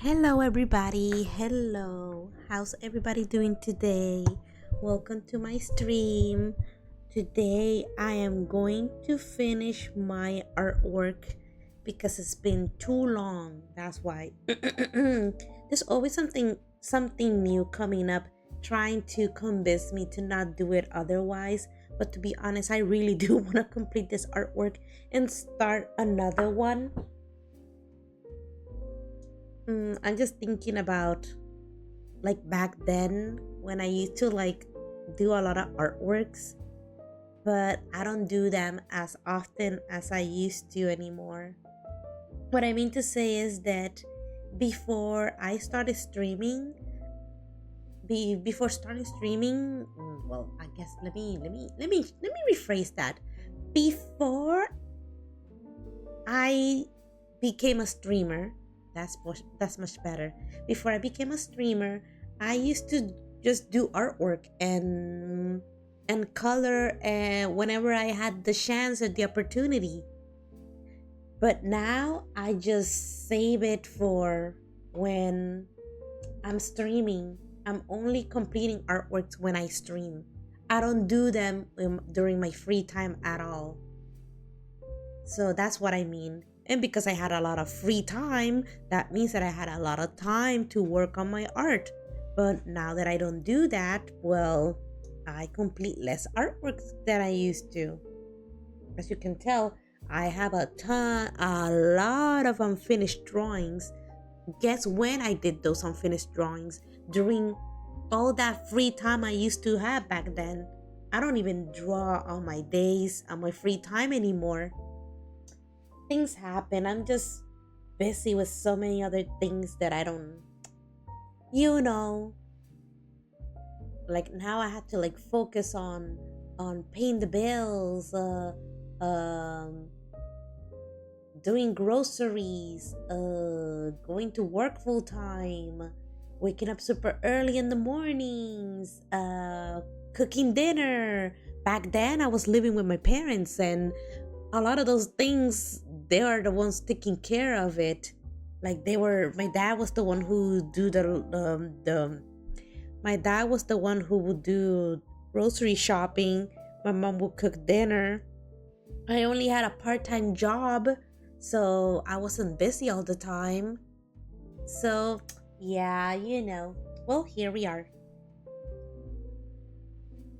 Hello, everybody. Hello. How's everybody doing today? Welcome to my stream. Today, I am going to finish my artwork because it's been too long. That's why. There's always something new coming up trying to convince me to not do it otherwise. But to be honest, I really do want to complete this artwork and start another one. I'm just thinking about like back then when I used to like do a lot of artworks, but I don't do them as often as I used to anymore. What I mean to say is that before I started streaming, before starting streaming, well, I guess let me rephrase that. Before I became a streamer, that's much better. Before I became a streamer, I used to just do artwork and color whenever I had the chance or the opportunity. But now I just save it for when I'm streaming. I'm only completing artworks when I stream. I don't do them during my free time at all. So that's what I mean. And because I had a lot of free time, that means that I had a lot of time to work on my art. But now that I don't do that, well, I complete less artworks than I used to. As you can tell, I have a lot of unfinished drawings. Guess when I did those unfinished drawings? During all that free time I used to have back then. I don't even draw on my days, on my free time anymore. Things happen. I'm just busy with so many other things that I don't, you know, like now I have to like focus on paying the bills, um, doing groceries, going to work full time, waking up super early in the mornings, cooking dinner. Back then, I was living with my parents, and a lot of those things they are the ones taking care of it. Like they were, my dad was the one who do the my dad was the one who would do grocery shopping. My mom would cook dinner. I only had a part-time job, so I wasn't busy all the time. So yeah, well, here we are.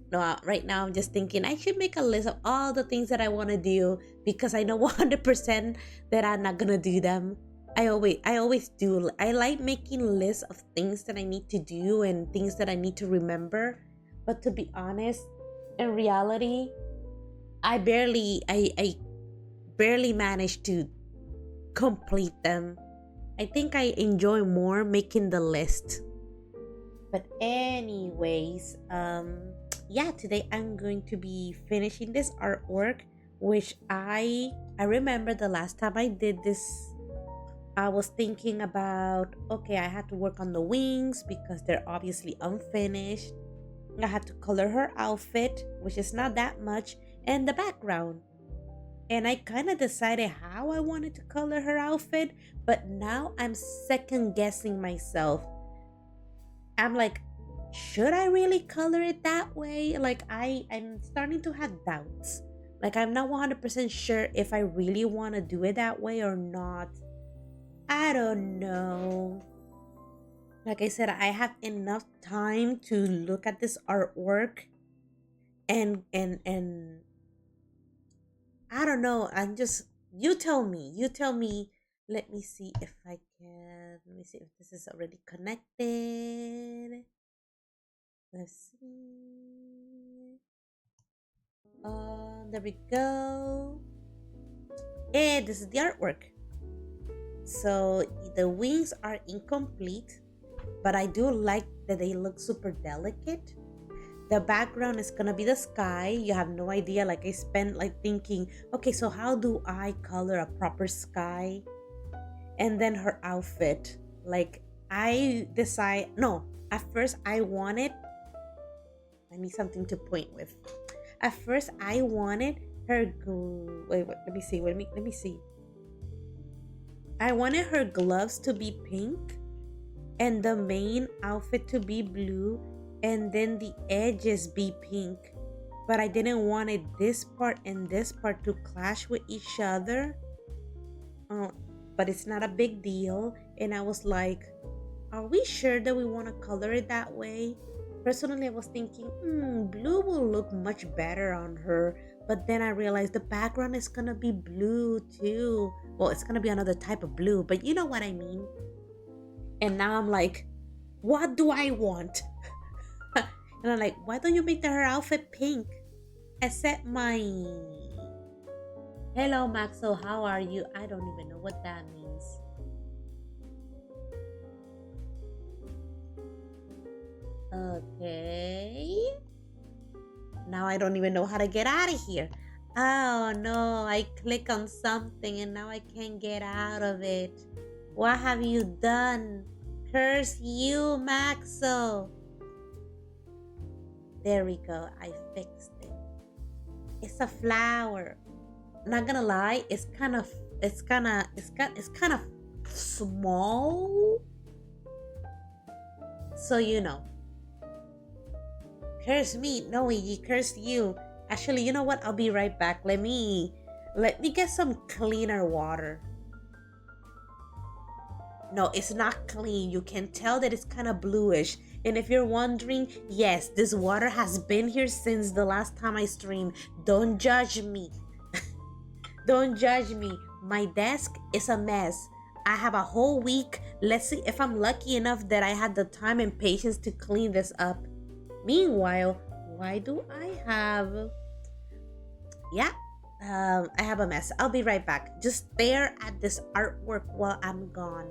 No, right now I'm just thinking I should make a list of all the things that I want to do because I know 100% that I'm not gonna do them. I always do. I like making lists of things that I need to do and things that I need to remember. But to be honest, in reality, I barely manage to complete them. I think I enjoy more making the list. But anyways, yeah, today I'm going to be finishing this artwork, which I remember the last time I did this, I was thinking about, okay, I had to work on the wings because they're obviously unfinished. I had to color her outfit, which is not that much, and the background. And I kind of decided how I wanted to color her outfit, but now I'm second guessing myself. I'm like, should I really color it that way? Like I'm starting to have doubts. Like I'm not 100% sure if I really want to do it that way or not. I don't know. Like I said, I have enough time to look at this artwork and I don't know. I'm just, you tell me. You tell me. Let me see if I can. Let me see if this is already connected. Let's see. There we go. And this is the artwork. So the wings are incomplete, but I do like that they look super delicate. The background is gonna be the sky. You have no idea. Like I spent like thinking, okay, so how do I color a proper sky? And then her outfit. Like I decide, no, at first I wanted, I need something to point with. At first I wanted her wait, let me see. Let me see. I wanted her gloves to be pink, and the main outfit to be blue, and then the edges be pink. But I didn't want it this part and this part to clash with each other. Uh, but it's not a big deal. And I was like, are we sure that we want to color it that way? Personally, I was thinking, blue will look much better on her. But then I realized the background is gonna be blue too. Well, it's gonna be another type of blue, but you know what I mean. And now I'm like, what do I want? And I'm like, why don't you make her outfit pink? Except mine. Hello, Maxo. How are you? I don't even know what that means. Okay. Now I don't even know how to get out of here. Oh no, I click on something and now I can't get out of it. What have you done? Curse you, Maxo. There we go. I fixed it. It's a flower. Not gonna lie, it's kind of small. So you know. Curse me. No, he cursed you. Actually, you know what? I'll be right back. Let me get some cleaner water. No, it's not clean. You can tell that it's kind of bluish. And if you're wondering, yes, this water has been here since the last time I streamed. Don't judge me. Don't judge me. My desk is a mess. I have a whole week. Let's see if I'm lucky enough that I had the time and patience to clean this up. Meanwhile, why do I have... Yeah, I have a mess. I'll be right back. Just stare at this artwork while I'm gone.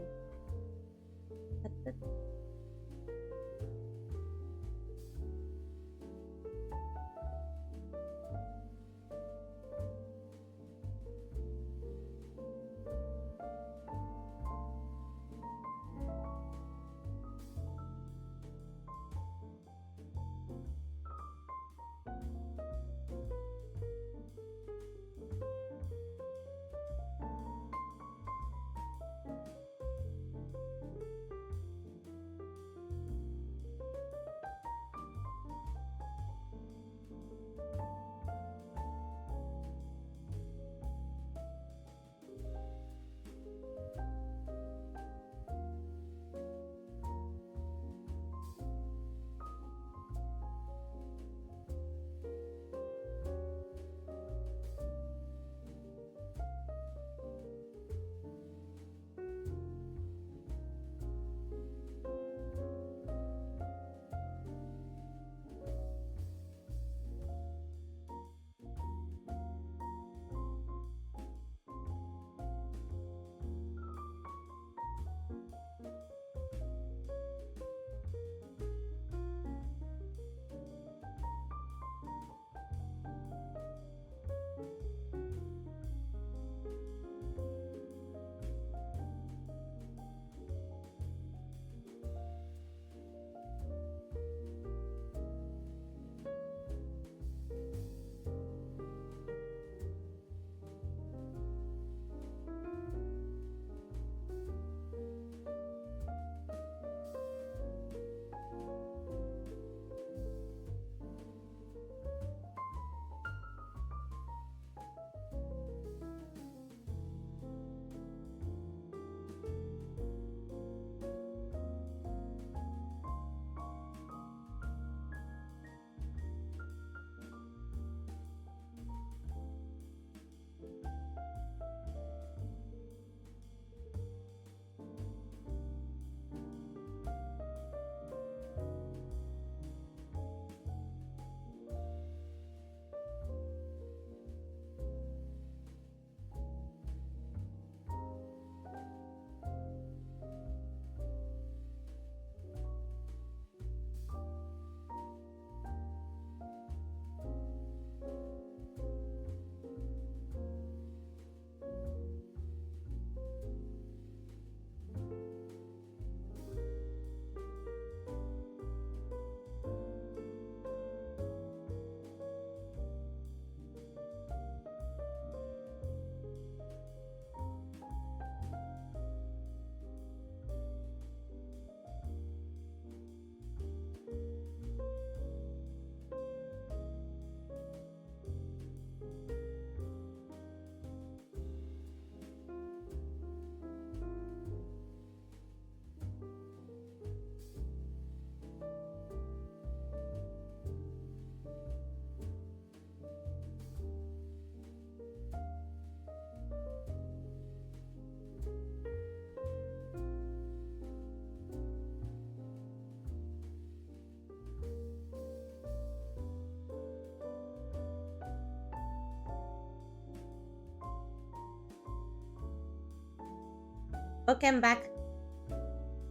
Okay, I'm back.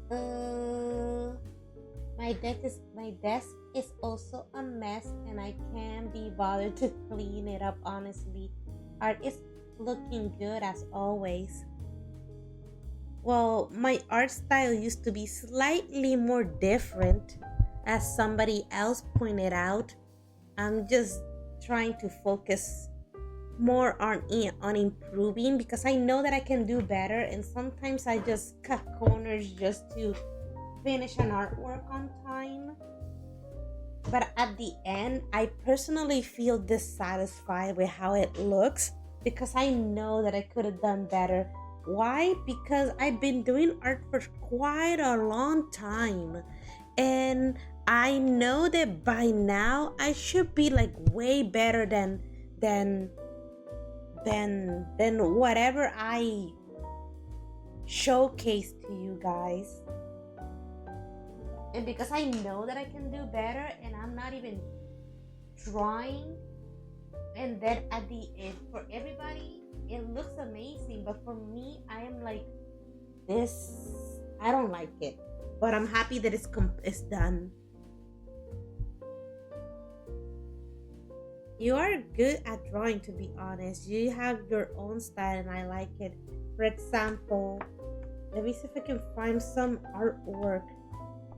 Uh, my desk is also a mess, and I can't be bothered to clean it up. Honestly, art is looking good as always. Well, my art style used to be slightly more different, as somebody else pointed out. I'm just trying to focus more on improving because I know that I can do better, and sometimes I just cut corners just to finish an artwork on time. But at the end, I personally feel dissatisfied with how it looks because I know that I could have done better. Why? Because I've been doing art for quite a long time, and I know that by now I should be like way better than than whatever I showcase to you guys. And because I know that I can do better and I'm not even trying, and then at the end, for everybody, it looks amazing. But for me, I am like, this, I don't like it. But I'm happy that it's done. You are good at drawing, to be honest. You have your own style, and I like it. For example, let me see if I can find some artwork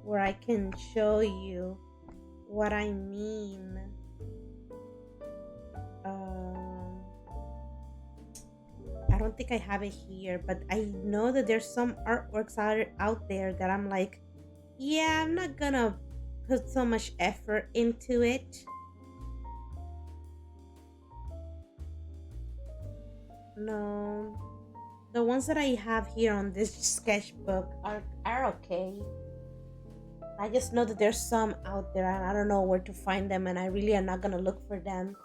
where I can show you what I mean. Um, I don't think I have it here, but I know that there's some artworks out there that I'm like, yeah, I'm not gonna put so much effort into it. No, the ones that I have here on this sketchbook are okay. I just know that there's some out there and I don't know where to find them, and I really am not gonna look for them.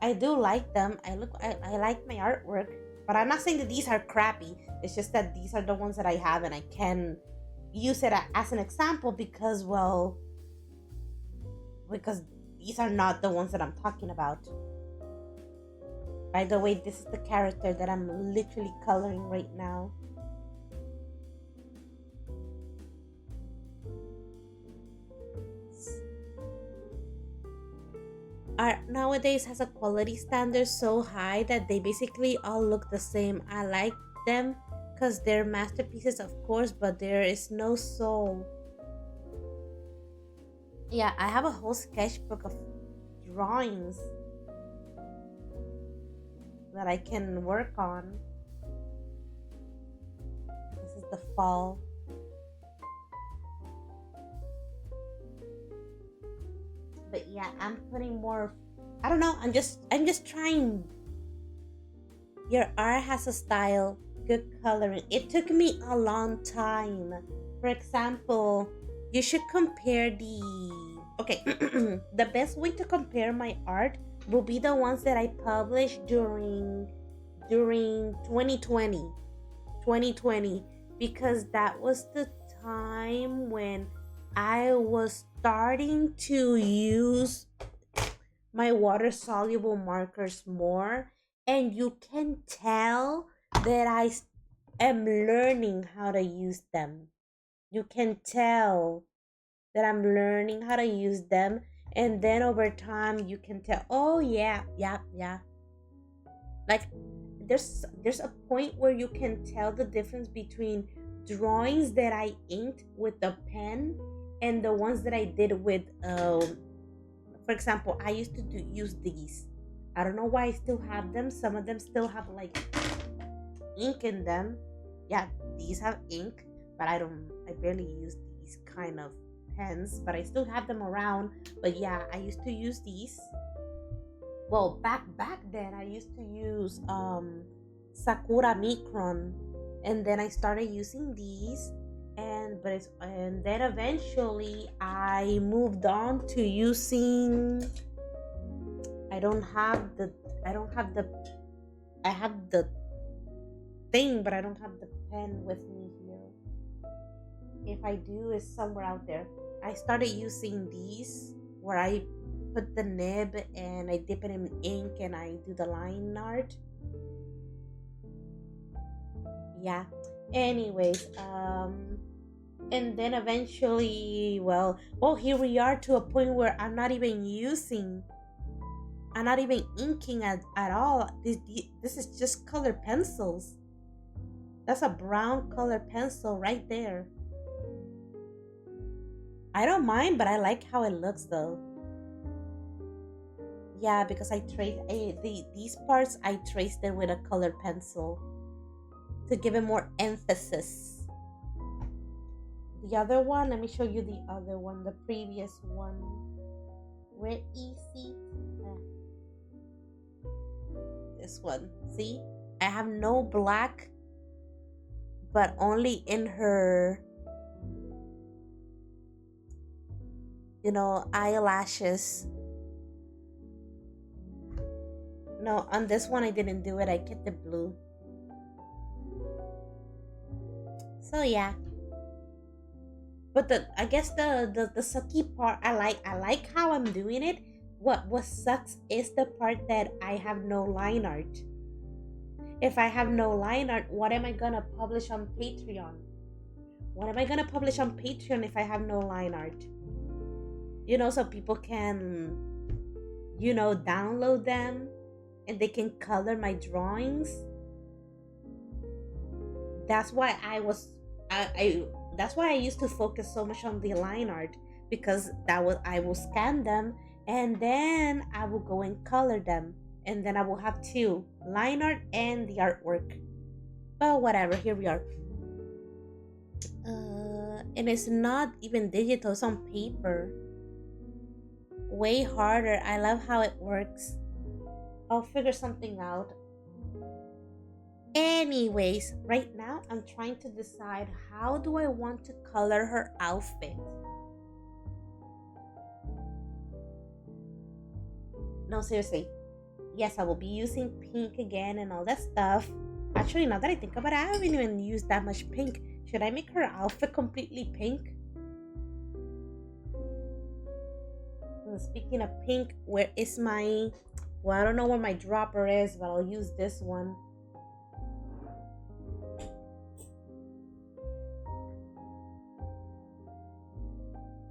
I do like them. I like my artwork, but I'm not saying that these are crappy. It's just that these are the ones that I have, and I can use it as an example because, well, because these are not the ones that I'm talking about. By the way, this is the character that I'm literally coloring right now. Art nowadays has a quality standard so high that they basically all look the same. I like them because they're masterpieces, of course, but there is no soul. Yeah, I have a whole sketchbook of drawings that I can work on. This is the fall. But yeah, I'm putting more. I don't know. I'm just trying. Your art has a style, good coloring. It took me a long time. For example, you should compare the. Okay, the best way to compare my art will be the ones that I published during 2020, because that was the time when I was starting to use my water soluble markers more, and you can tell that am learning how to use them. You can tell that I'm learning how to use them, and then over time you can tell, oh yeah, yeah, yeah. Like there's a point where you can tell the difference between drawings that I inked with the pen and the ones that I did with for example, I used to use these. I don't know why I still have them. Some of them still have like ink in them. Yeah, these have ink, but I barely use these kind of pens, but I still have them around. But yeah, I used to use these. Well, back then I used to use Sakura Micron, and then I started using these, and then eventually I moved on to using. I don't have the I don't have the I have the thing, but I don't have the pen with me here. If I do, it's somewhere out there. I started using these where I put the nib and I dip it in ink and I do the line art. Yeah. Anyways, and then eventually, well, here we are to a point where I'm not even inking at all. This is just color pencils. That's a brown color pencil right there. I don't mind, but I like how it looks though. Yeah, because these parts I traced it with a colored pencil to give it more emphasis. The other one, let me show you the other one, the previous one. Where easy? This one. See? I have no black, but only in her, eyelashes. No, on this one I didn't do it. I kept the blue. So yeah. But I guess the sucky part, I like how I'm doing it. What sucks is the part that I have no line art. If I have no line art, what am I gonna publish on Patreon? What am I gonna publish on Patreon if I have no line art? So people can, download them and they can color my drawings. That's why that's why I used to focus so much on the line art, because I will scan them and then I will go and color them, and then I will have two, line art and the artwork. But whatever, here we are. And it's not even digital, it's on paper. Way harder. I love how it works. I'll figure something out. Anyways, right now I'm trying to decide how do I want to color her outfit. No, seriously. Yes, I will be using pink again and all that stuff. Actually, now that I think about it, I haven't even used that much pink. Should I make her outfit completely pink? Speaking of pink, where is my... Well, I don't know where my dropper is, but I'll use this one.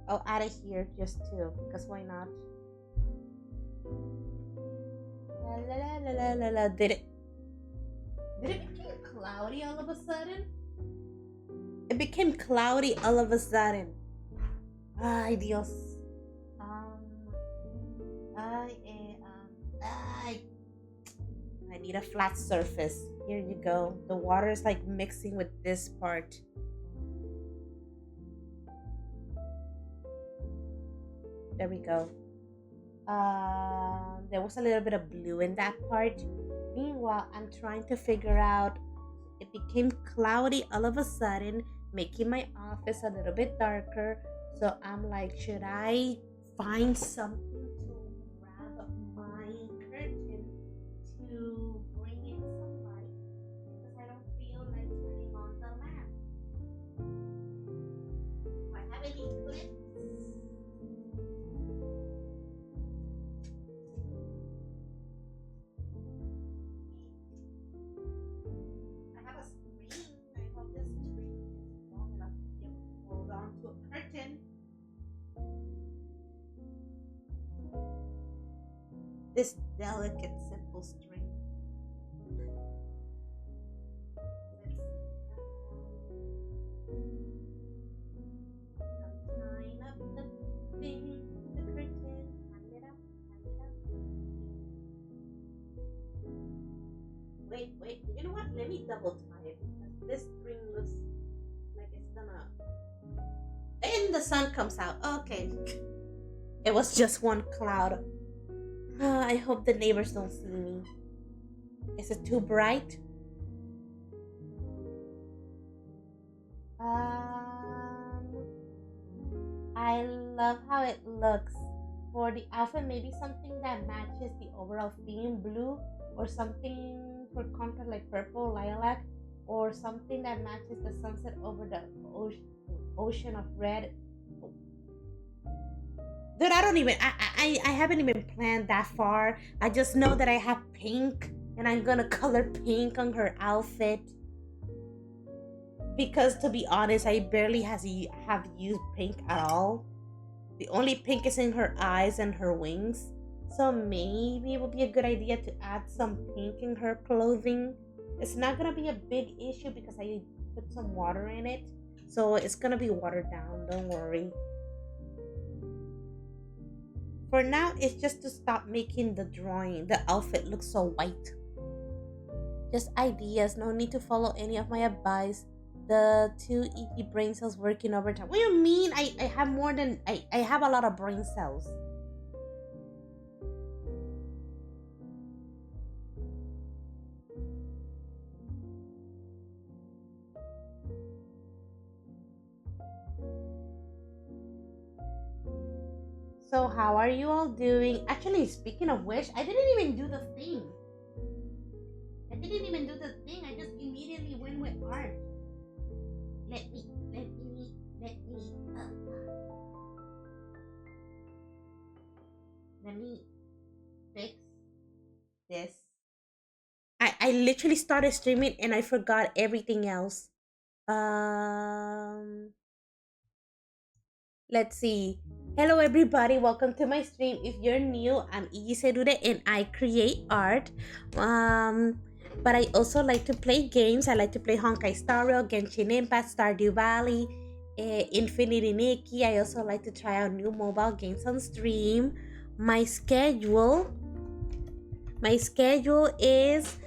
I'll add it here just too, because why not? La, la, la, la, la, la. Did it become cloudy all of a sudden? It became cloudy all of a sudden. Ay, Dios. I need a flat surface. Here you go. The water is like mixing with this part. There we go. There was a little bit of blue in that part. Meanwhile, I'm trying to figure out. It became cloudy all of a sudden, making my office a little bit darker. So I'm like, should I find something to wrap my curtain to bring in some light? Because I don't feel like turning on the lamp. Do I have any clips? I have a string. I hope this string is long enough to be able to hold on to a curtain. This delicate, simple string. Let's see. I'm tying up the thing, the curtain. Tying it up, tying it up. Wait. You know what? Let me double tie it, because this string looks like it's gonna. And the sun comes out. Okay. It was just one cloud. I hope the neighbors don't see me. Is it too bright? I love how it looks. For the outfit, maybe something that matches the overall theme, blue, or something for contrast like purple, lilac, or something that matches the sunset over the ocean of red. Dude, I don't even. I haven't even planned that far. I just know that I have pink, and I'm gonna color pink on her outfit. because to be honest, I barely have used pink at all. The only pink is in her eyes and her wings. So maybe it would be a good idea to add some pink in her clothing. It's not gonna be a big issue because I put some water in it. So it's gonna be watered down, don't worry. For now, it's just to stop making the outfit look so white. Just ideas, no need to follow any of my advice. The two ET brain cells working overtime. What do you mean? I have more than I have a lot of brain cells. So how are you all doing? Actually, speaking of which, I didn't even do the thing. I didn't even do the thing. I just immediately went with art. Let me, let me fix this. I literally started streaming and I forgot everything else. Um, let's see. Hello, everybody. Welcome to my stream. If you're new, I'm Iggy Serude and I create art. Um, but I also like to play games. I like to play Honkai Star Rail, Genshin Impact, Stardew Valley, Infinity Nikki. I also like to try out new mobile games on stream. My schedule my schedule is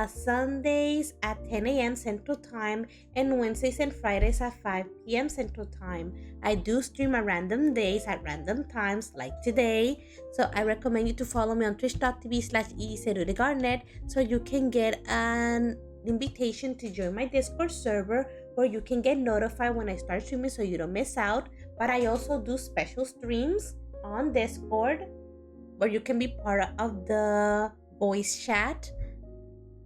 Sundays at 10 a.m. Central Time and Wednesdays and Fridays at 5 p.m. Central Time. I do stream on random days at random times like today. So I recommend you to follow me on twitch.tv/EDCerudeGarnet so you can get an invitation to join my Discord server where you can get notified when I start streaming so you don't miss out. But I also do special streams on Discord where you can be part of the voice chat.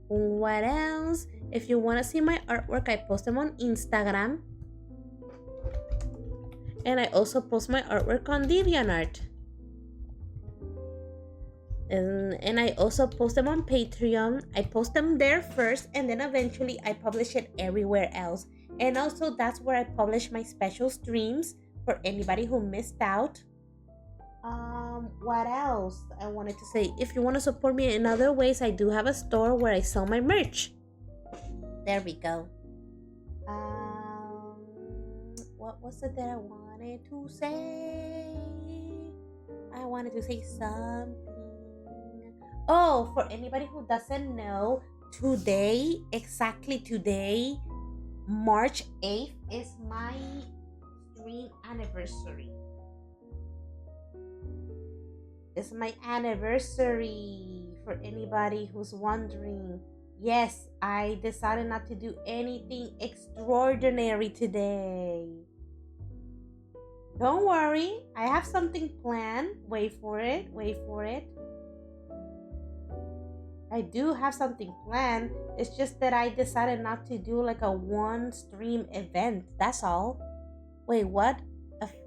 What else? If you want to see my artwork, I post them on Instagram. And I also post my artwork on DeviantArt. And I also post them on Patreon. I post them there first, and then eventually I publish it everywhere else. And also, that's where I publish my special streams for anybody who missed out. What else I wanted to say? If you want to support me in other ways, I do have a store where I sell my merch. There we go. What was it that I wanted to say? I wanted to say something. Oh, for anybody who doesn't know, today, exactly today, March 8th, is my stream anniversary. It's my anniversary for anybody who's wondering. Yes, I decided not to do anything extraordinary today. Don't worry, I have something planned. Wait for it, wait for it. I do have something planned. It's just that I decided not to do like a one stream event. That's all. Wait, what?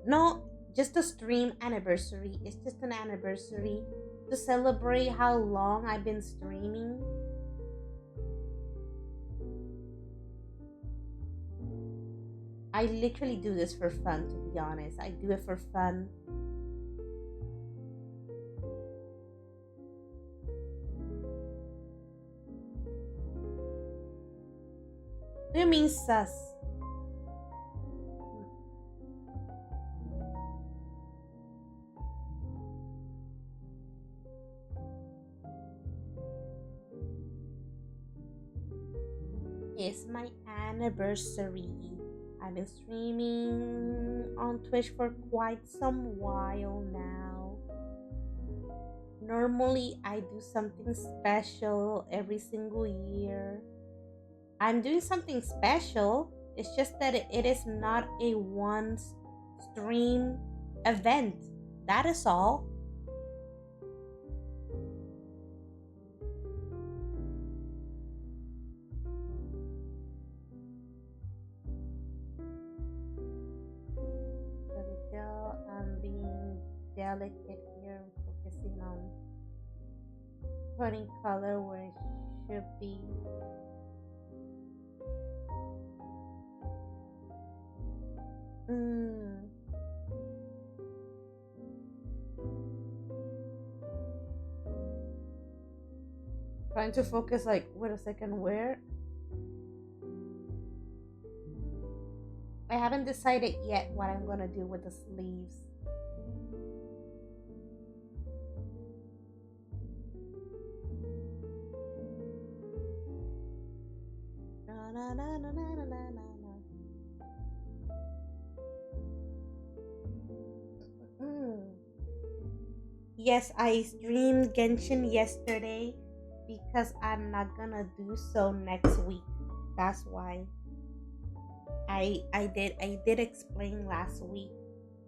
No, just a stream anniversary. It's just an anniversary to celebrate how long I've been streaming. I literally do this for fun, to be honest. I do it for fun. What do you mean sus? It's my anniversary. I've been streaming on Twitch for quite some while now. Normally, I do something special every single year. I'm doing something special. It's just that it is not a one stream event. That is all. There we go. I'm being delicate here, focusing on putting color where it should be. Mm, trying to focus, like, wait a second, where? I haven't decided yet what I'm gonna do with the sleeves. Na, na, na, na, na, na, na, na, na. Mm. Yes, I streamed Genshin yesterday because I'm not gonna do so next week. That's why I did explain last week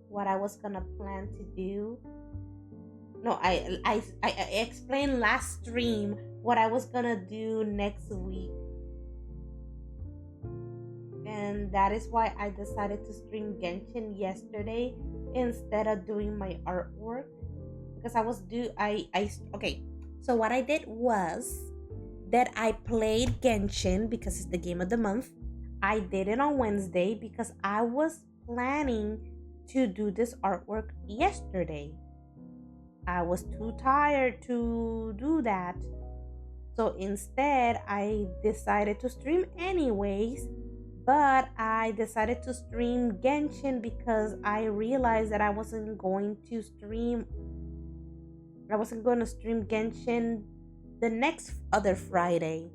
what I was gonna plan to do. No, I explained last stream what I was gonna do next week, and that is why I decided to stream Genshin yesterday instead of doing my artwork because I was do I okay. So what I did was that I played Genshin because it's the game of the month. I did it on Wednesday because I was planning to do this artwork yesterday. I was too tired to do that. So instead, I decided to stream anyways, but I decided to stream Genshin because I realized that I wasn't going to stream Genshin the next other Friday.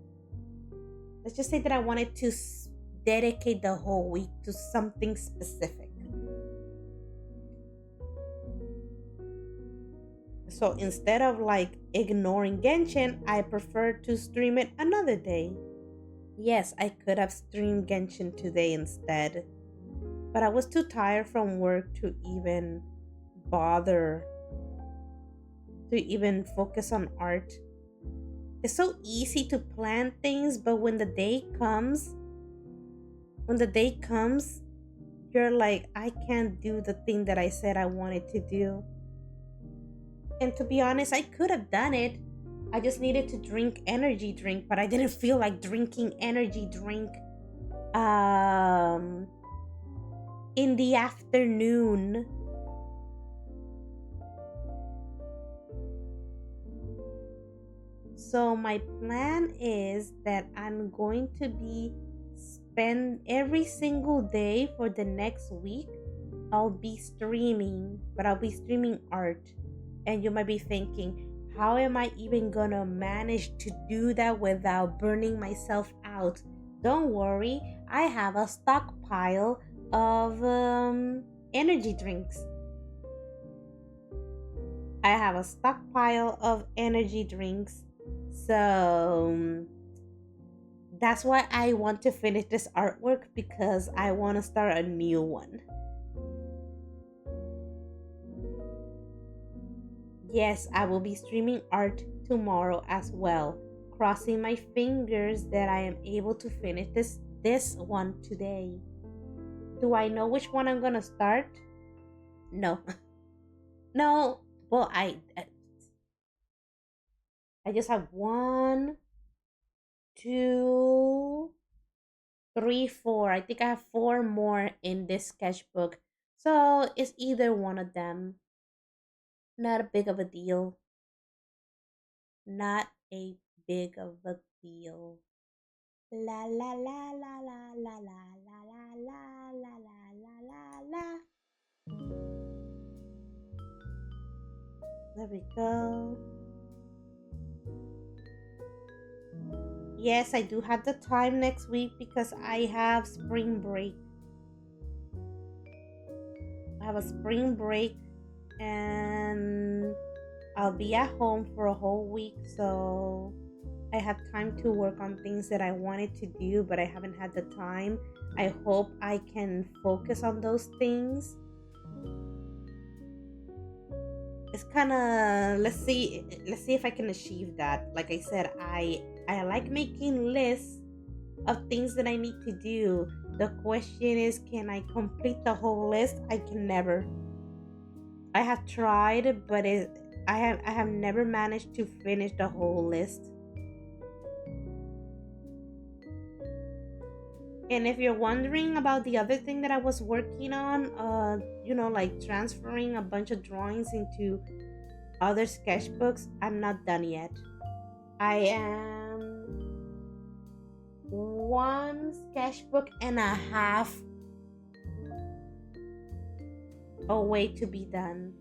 Let's just say that I wanted to dedicate the whole week to something specific. So instead of like ignoring Genshin, I prefer to stream it another day. Yes, I could have streamed Genshin today instead, but I was too tired from work to even bother to even focus on art. It's so easy to plan things, but when the day comes, you're like, I can't do the thing that I said I wanted to do. And to be honest, I could have done it. I just needed to drink energy drink, but I didn't feel like drinking energy drink um in the afternoon. So my plan is that I'm going to be spend every single day for the next week. I'll be streaming, but I'll be streaming art. And you might be thinking, how am I even gonna manage to do that without burning myself out? Don't worry, I have a stockpile of energy drinks. I have a stockpile of energy drinks. So that's why I want to finish this artwork because I want to start a new one. Yes, I will be streaming art tomorrow as well. Crossing my fingers that I am able to finish this one today. Do I know which one I'm gonna start? No. No. Well, I just have one, two, three, four. I think I have four more in this sketchbook. So it's either one of them. Not a big of a deal. Not a big of a deal. La la la la la la la la la la la la la la. There we go. Yes, I do have the time next week because I have spring break. I have a spring break and I'll be at home for a whole week, so I have time to work on things that I wanted to do, but I haven't had the time. I hope I can focus on those things. It's kind of let's see if I can achieve that. Like I said, I like making lists of things that I need to do. The question is, can I complete the whole list? I can never. I have tried, but I have never managed to finish the whole list. And if you're wondering about the other thing that I was working on, like transferring a bunch of drawings into other sketchbooks, I'm not done yet. I am one sketchbook and a half away to be done.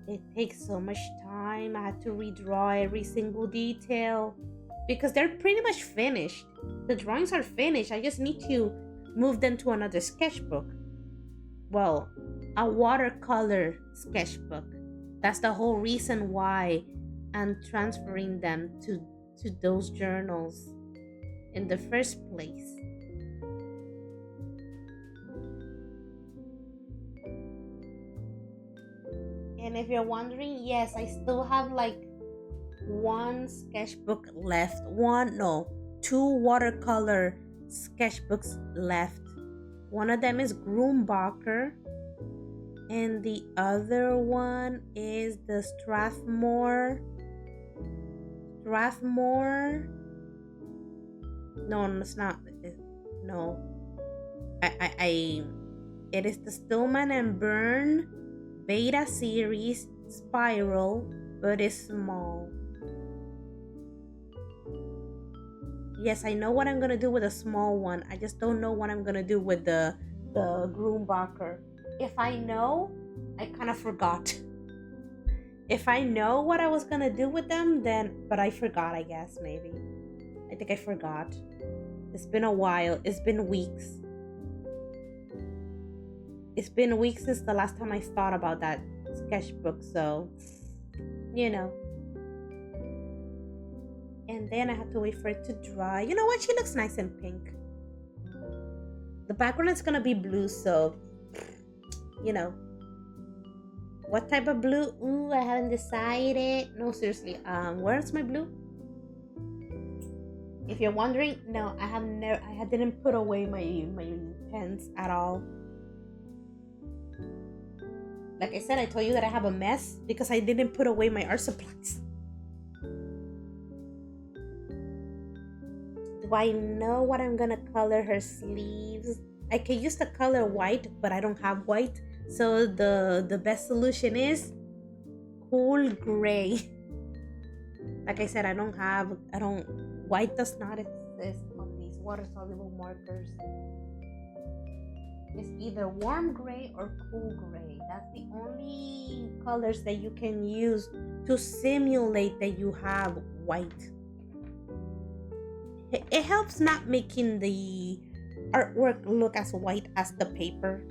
It takes so much time. I had to redraw every single detail because they're pretty much finished. The drawings are finished. I just need to move them to another sketchbook. Well, a watercolor sketchbook. That's the whole reason why I'm transferring them to those journals in the first place. And if you're wondering, yes, I still have like one sketchbook left. One, no, two watercolor sketchbooks left. One of them is Grumbacher, and the other one is the Strathmore. No, it's not. No, I. It is the Stillman and Burn Beta Series Spiral, but it's small. Yes, I know what I'm gonna do with a small one. I just don't know what I'm gonna do with the Grumbacher. If I know, I kind of forgot. If I know what I was gonna do with them, then but I forgot. I guess maybe. I think I forgot. It's been a while. It's been weeks. It's been weeks since the last time I thought about that sketchbook. So, you know. And then I have to wait for it to dry. You know what? She looks nice in pink. The background is gonna be blue, so you know. What type of blue? Ooh, I haven't decided. No, seriously. Where's my blue? If you're wondering, no, I didn't put away my pens at all. Like I said, I told you that I have a mess because I didn't put away my art supplies. Do I know what I'm gonna color her sleeves? I can use the color white, but I don't have white. So the best solution is cool gray. Like I said, white does not exist on these water soluble markers. It's either warm gray or cool gray. That's the only colors that you can use to simulate that you have white. It helps not making the artwork look as white as the paper.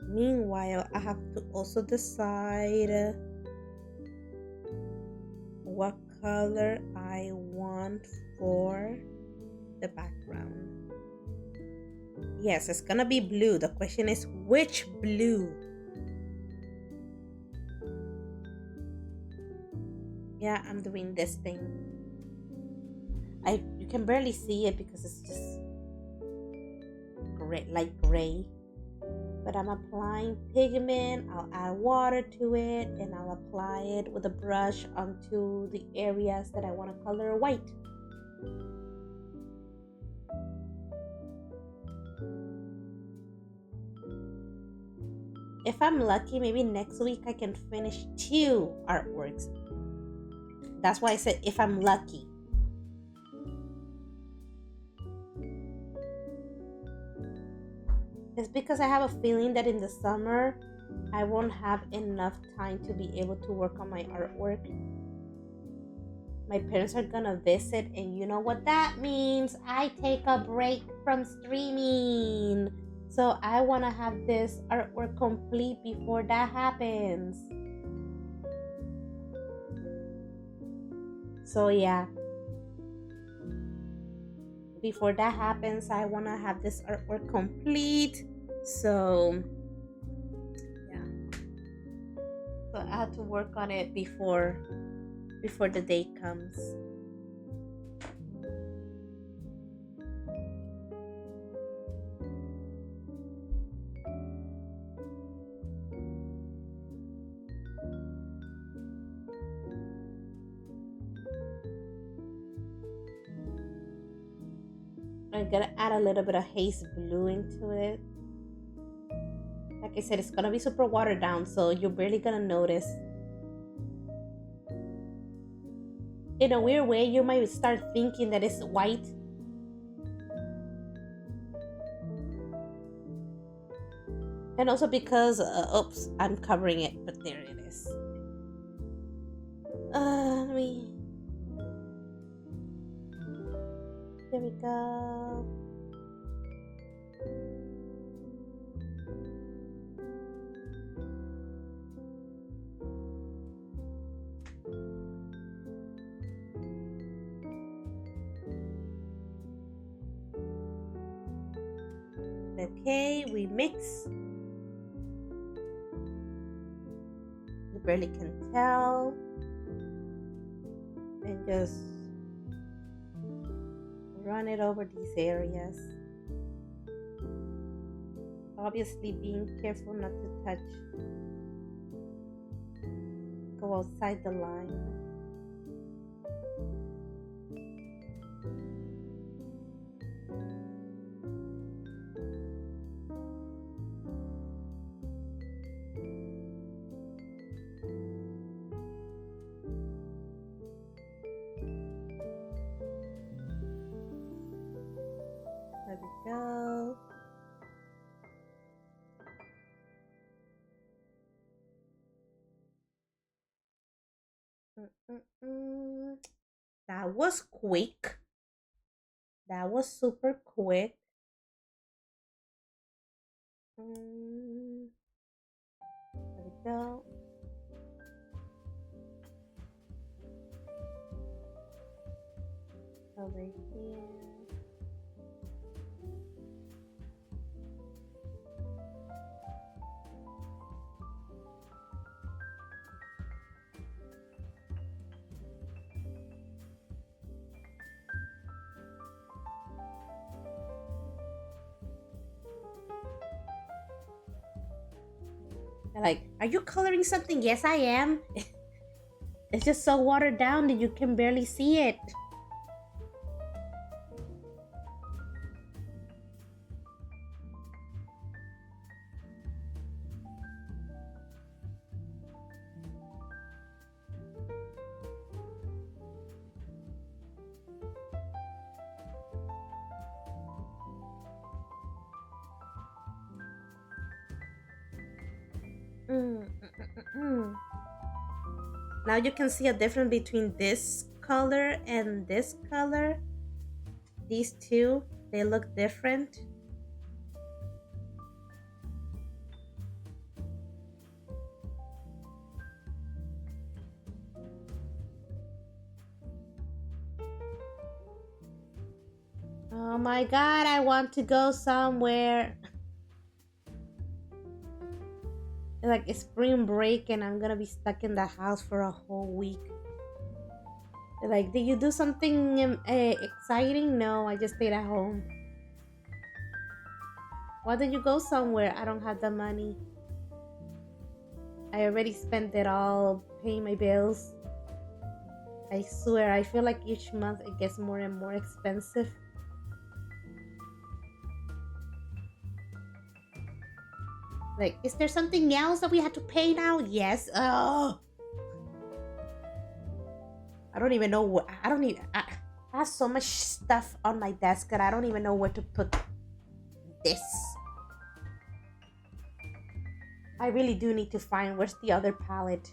Meanwhile, I have to also decide what color I want for the background. Yes, it's gonna be blue. The question is which blue? Yeah, I'm doing this thing. You can barely see it because it's just gray, light gray. But I'm applying pigment. I'll add water to it and I'll apply it with a brush onto the areas that I want to color white. If I'm lucky, maybe next week I can finish 2 artworks. That's why I said if I'm lucky. It's because I have a feeling that in the summer I won't have enough time to be able to work on my artwork. My parents are gonna visit, and you know what that means. I take a break from streaming. So I want to have this artwork complete before that happens. So yeah. Before that happens, I want to have this artwork complete. So yeah. So I had to work on it before the day comes. I'm gonna add a little bit of haze blue into it. Like I said, it's gonna be super watered down, so you're barely gonna notice. In a weird way, you might start thinking that it's white. And also because, oops, I'm covering it, but there it is. Let me. There we go. Okay, we mix. You barely can tell. And just run it over these areas. Obviously being careful not to touch. Go outside the line. There we go. That was quick. That was super quick. There we go. Over here. They're like, are you coloring something? Yes, I am. It's just so watered down that you can barely see it. Now you can see a difference between this color and this color. These two, they look different. Oh my god, I want to go somewhere. Like it's spring break and I'm gonna be stuck in the house for a whole week. Like, did you do something exciting? No, I just stayed at home. Why did you go somewhere? I don't have the money. I already spent it all paying my bills. I swear, I feel like each month it gets more and more expensive. Like, is there something else that we have to pay now? Yes. Oh. I don't even know what. I have so much stuff on my desk that I don't even know where to put this. I really do need to find where's the other palette.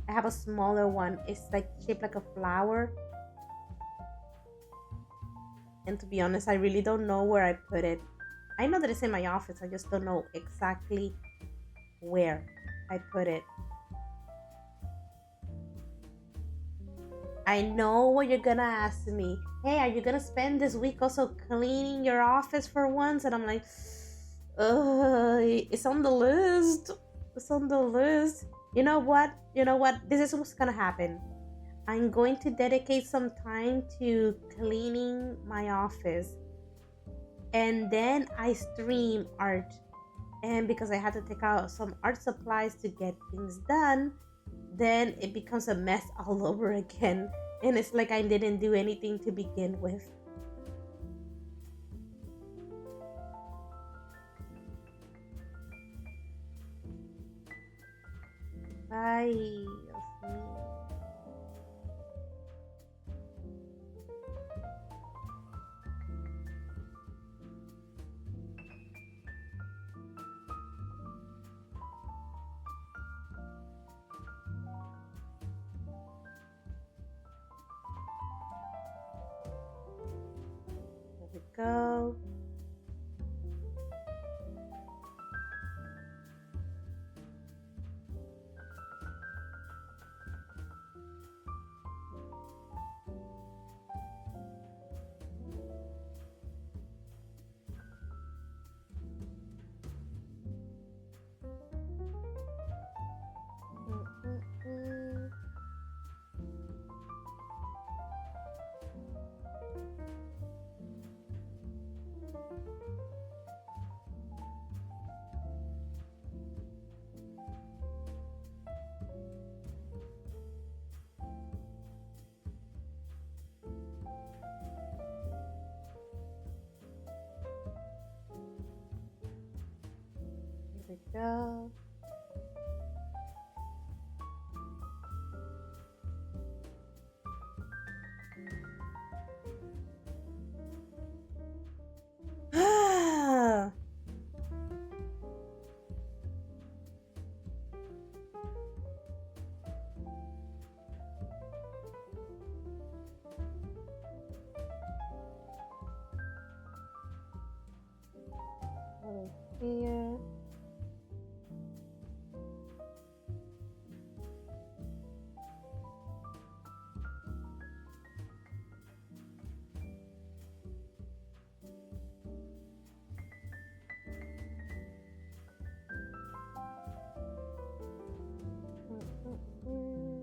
I have a smaller one. It's like shaped like a flower. And to be honest, I really don't know where I put it. I know that it's in my office. I just don't know exactly where I put it. I know what you're gonna ask me. Hey, are you gonna spend this week also cleaning your office for once? And I'm like, it's on the list. It's on the list. You know what? This is what's gonna happen. I'm going to dedicate some time to cleaning my office. And then I stream art. And because I had to take out some art supplies to get things done, then it becomes a mess all over again. And it's like I didn't do anything to begin with. Ay, Dios mío. There we go. Mm-mm-mm. Here we go. Over here. Mm-mm-mm.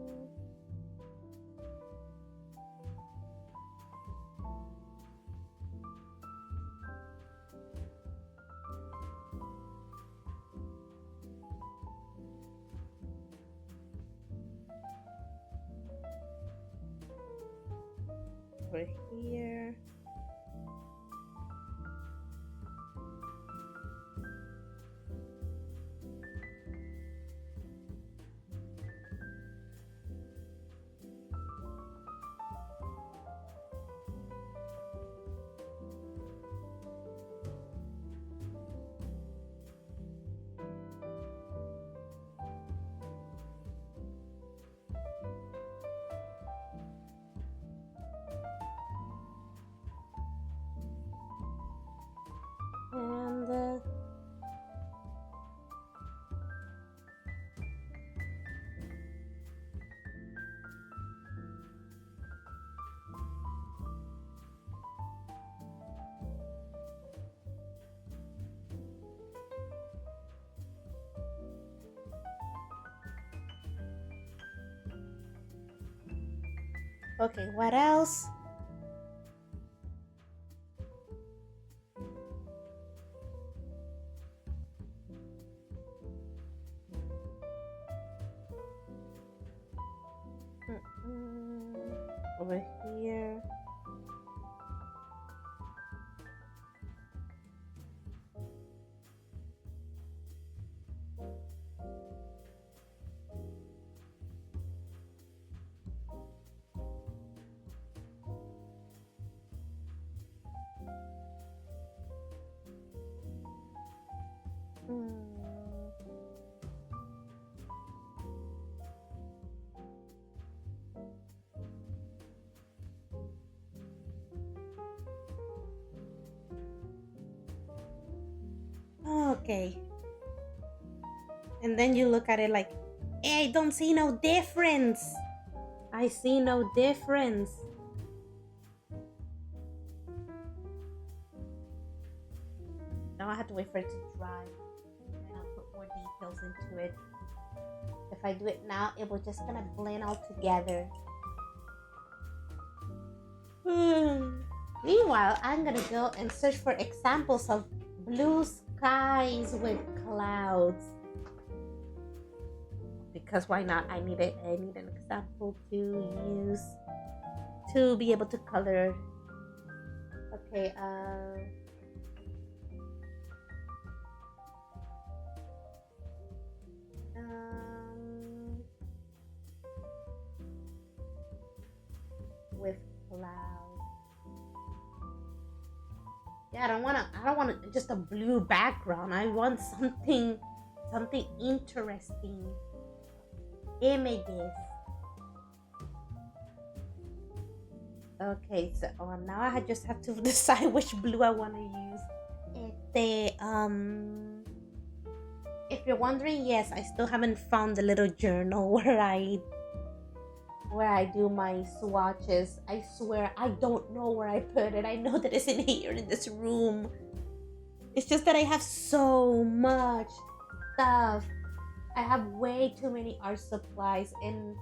Over here. And okay, what else? Mm-mm. Over here. Mm. Okay. And then you look at it like, hey, I don't see no difference. I see no difference. Now I have to wait for it to dry. And I'll put more details into it. If I do it now, it will just gonna blend all together. Meanwhile, I'm gonna go and search for examples of blue skies with clouds. Because why not? I need an example to use to be able to color. Okay, um Yeah, I don't want just a blue background. I want something interesting. Images. Okay, so now I just have to decide which blue I want to use. If you're wondering, yes, I still haven't found the little journal where I do my swatches. I swear I don't know where I put it. I know that it's in here in this room. It's just that I have so much stuff. I have way too many art supplies and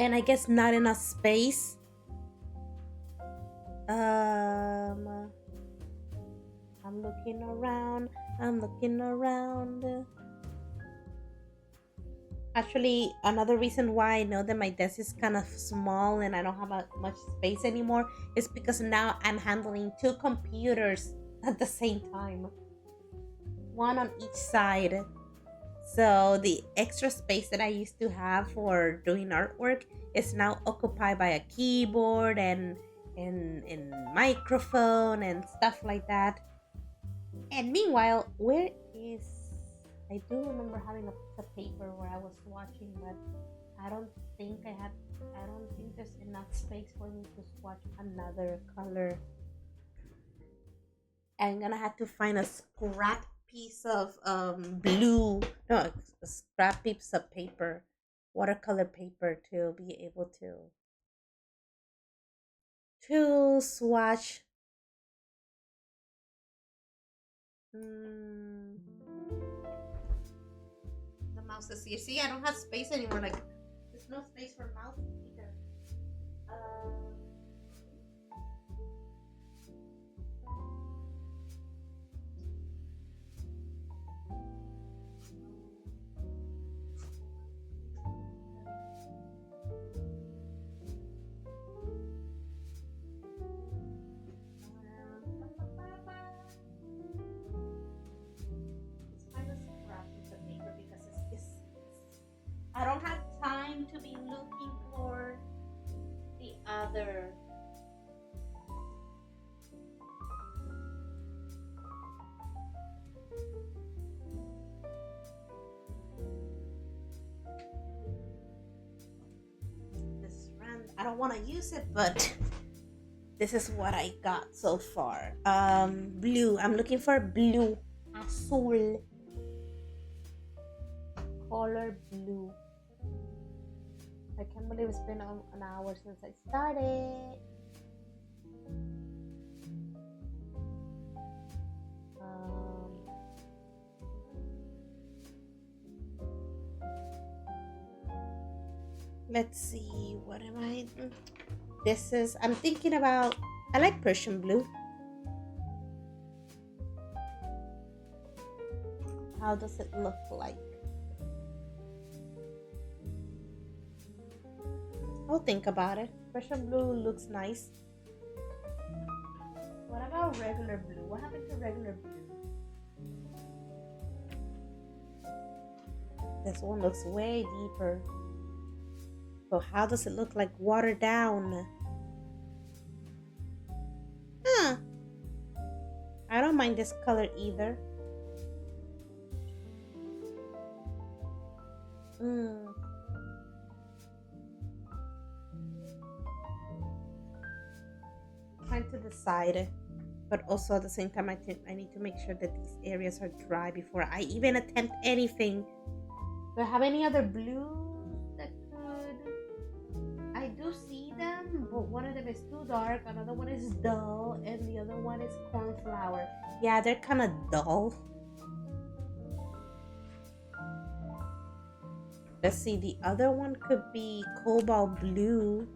I guess not enough space. I'm looking around. I'm looking around. Actually, another reason why I know that my desk is kind of small and I don't have much space anymore is because now I'm handling two computers at the same time, one on each side. So the extra space that I used to have for doing artwork is now occupied by a keyboard and microphone and stuff like that. And meanwhile, where is I do remember having a piece of paper where I was swatching, but I don't I don't think there's enough space for me to swatch another color. I'm gonna have to find a scrap piece of blue, no, a scrap piece of paper, watercolor paper, to be able to swatch. Mm, the mouse is here. See, I don't have space anymore. Like, there's no space for mouse either. Um, let's find a scrap piece of paper because I don't have time to be looking for the other. This rand. I don't want to use it, but this is what I got so far. Blue. I'm looking for blue. Azul. Color blue. I can't believe it's been an hour since I started. Um, let's see. What am I? I'm thinking about. I like Persian blue. How does it look like? I'll think about it. Persian blue looks nice. What about regular blue? What happened to regular blue? This one looks way deeper. So how does it look like watered down? Huh. I don't mind this color either. Trying to decide, but also at the same time, I think I need to make sure that these areas are dry before I even attempt anything. Do I have any other blues that could? I do see them, but one of them is too dark, another one is dull, and the other one is cornflower. Yeah, they're kind of dull. Let's see, the other one could be cobalt blue.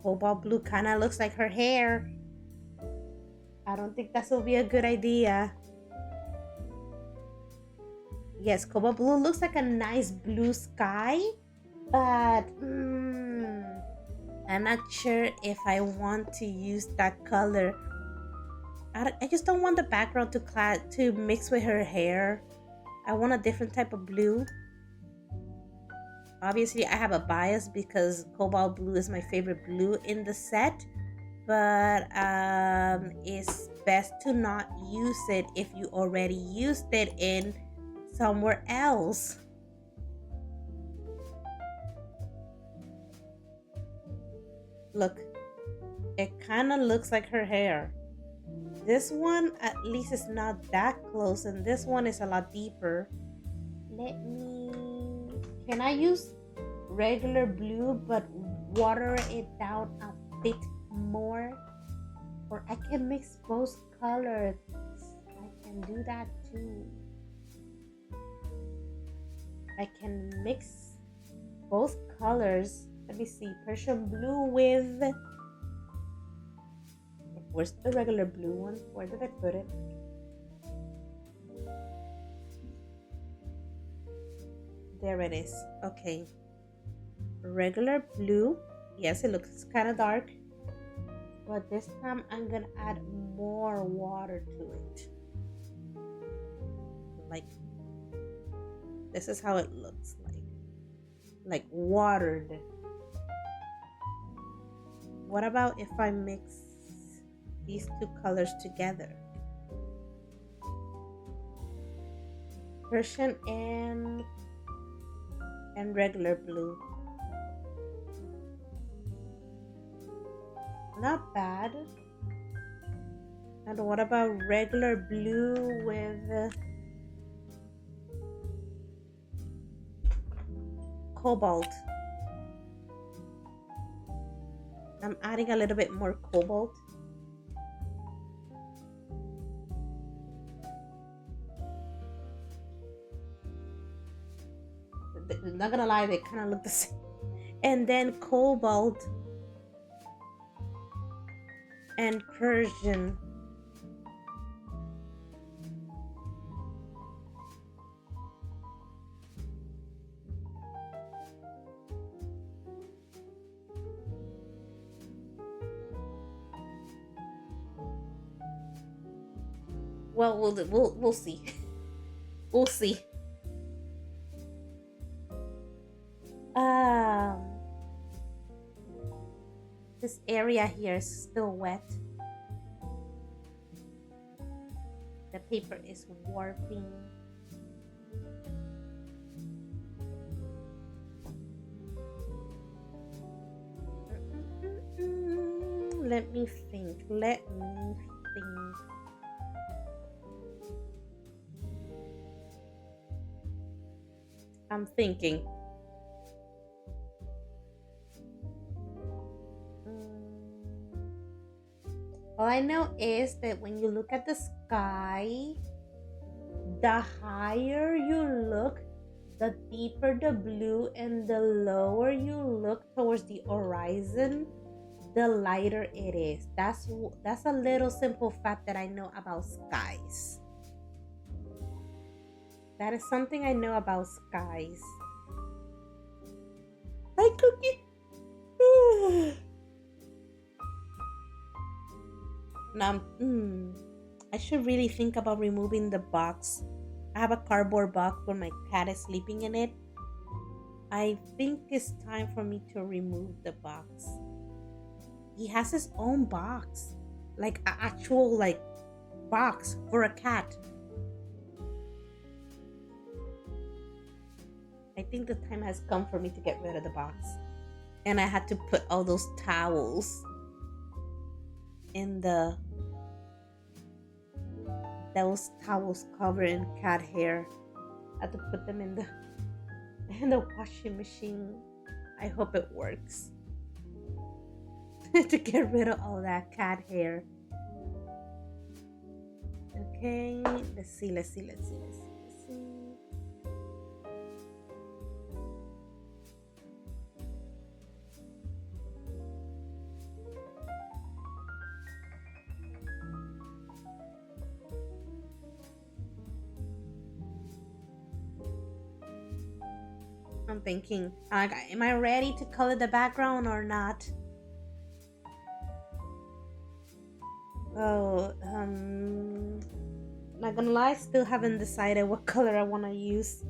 Cobalt blue kind of looks like her hair. I don't think that will be a good idea. Yes, cobalt blue looks like a nice blue sky, but I'm not sure if I want to use that color. I just don't want the background to mix with her hair. I want a different type of blue. Obviously, I have a bias because cobalt blue is my favorite blue in the set. but it's best to not use it if you already used it in somewhere else. Look, it kind of looks like her hair. This one at least is not that close, and this one is a lot deeper. Let me. Can I use regular blue but water it down a bit more? Or I can mix both colors. I can do that too. I can mix both colors. Let me see. Persian blue with. Where's the regular blue one? Where did I put it? There it is. Okay. Regular blue. Yes, it looks kind of dark. But this time I'm going to add more water to it. Like, this is how it looks like. Like watered. What about if I mix these two colors together? Persian and regular blue. Not bad. And what about regular blue with cobalt? I'm adding a little bit more cobalt. I'm not gonna lie, they kind of look the same. And then cobalt and Persian. Well, we'll see. We'll see. This area here is still wet. The paper is warping. Let me think. I'm thinking. All I know is that when you look at the sky, the higher you look, the deeper the blue, and the lower you look towards the horizon, the lighter it is. That's a little simple fact that I know about skies. That is something I know about skies. Hi, Cookie. Now, I should really think about removing the box. I have a cardboard box where my cat is sleeping in it. I think it's time for me to remove the box. He has his own box, like an actual box for a cat. I think the time has come for me to get rid of the box. And I had to put all those towels in those towels covered in cat hair. I had to put them in the washing machine. I hope it works. To get rid of all that cat hair. Okay, let's see. I'm thinking, am I ready to color the background or not? Oh, not gonna lie, still haven't decided what color I want to use.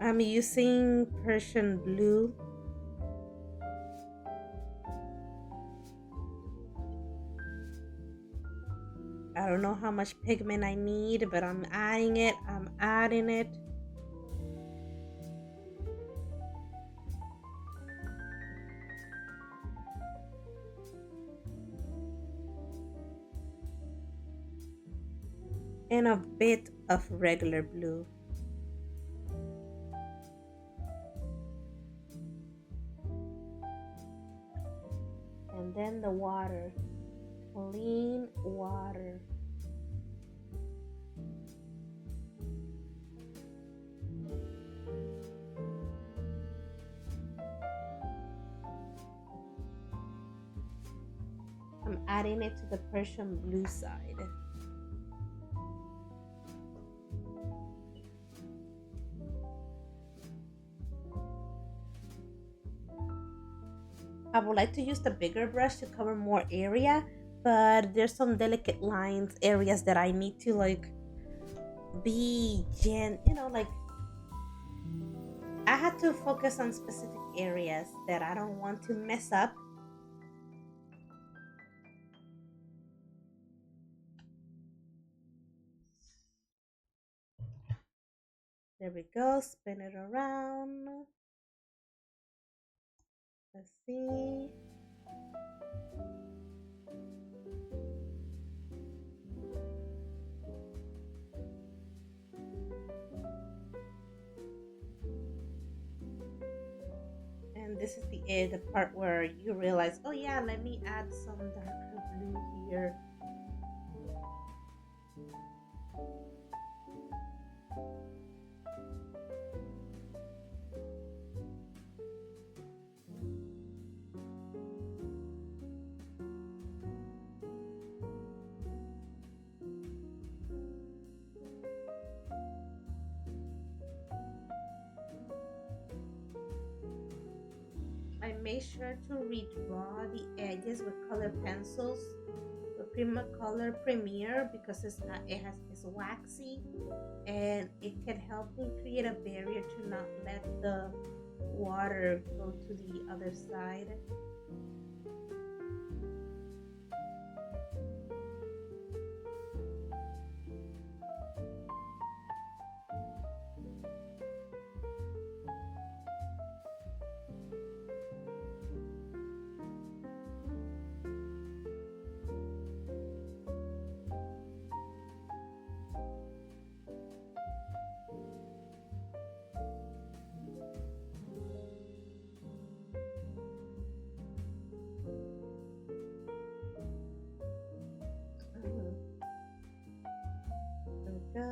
I'm using Persian blue. I don't know how much pigment I need, but I'm adding it. I'm adding it. And a bit of regular blue. And then the water. Clean water. I'm adding it to the Persian blue side. I would like to use the bigger brush to cover more area, but there's some delicate lines, areas that I need to like like I had to focus on specific areas that I don't want to mess up. There we go, spin it around. Let's see. And this is the part where you realize, oh yeah, let me add some darker blue here. I made sure to redraw the edges with colored pencils with Primacolor Premier because it's waxy and it can help me create a barrier to not let the water go to the other side. Mhm. There we go.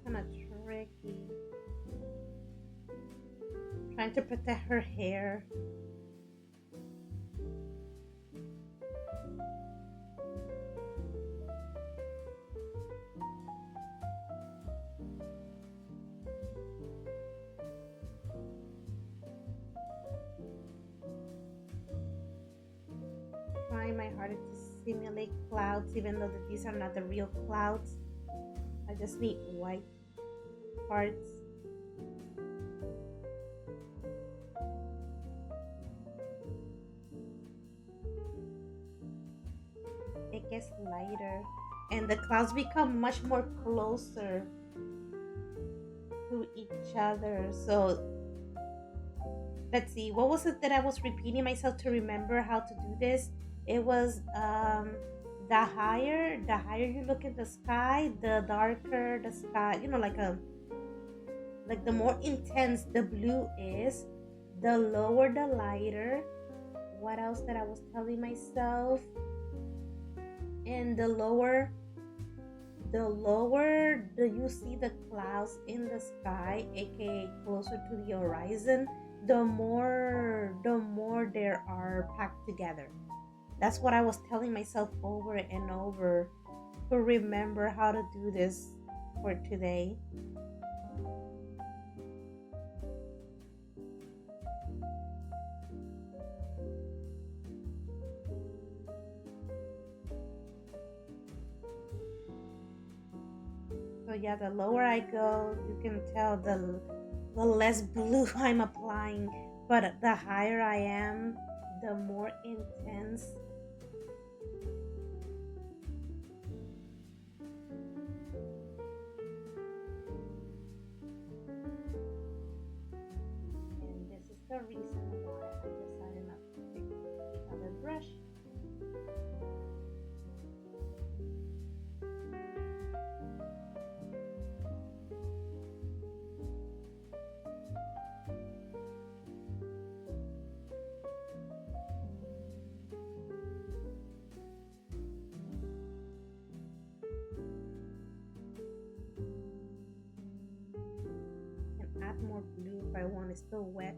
Kind of tricky. Trying to protect her hair. Trying my hardest to simulate clouds, even though these are not the real clouds. I just need white parts. It gets lighter, and the clouds become much more closer to each other. So let's see, what was it that I was repeating myself to remember how to do this? It was the higher you look at the sky, the darker the sky, like the more intense the blue is, the lower the lighter. What else that I was telling myself? And the lower you see the clouds in the sky, aka closer to the horizon, the more there are packed together. That's what I was telling myself over and over to remember how to do this for today. So yeah, the lower I go, you can tell the less blue I'm applying. But the higher I am, the more intense. And this is the reason why I decided not to pick the other brush. And add more blue if I want it still wet.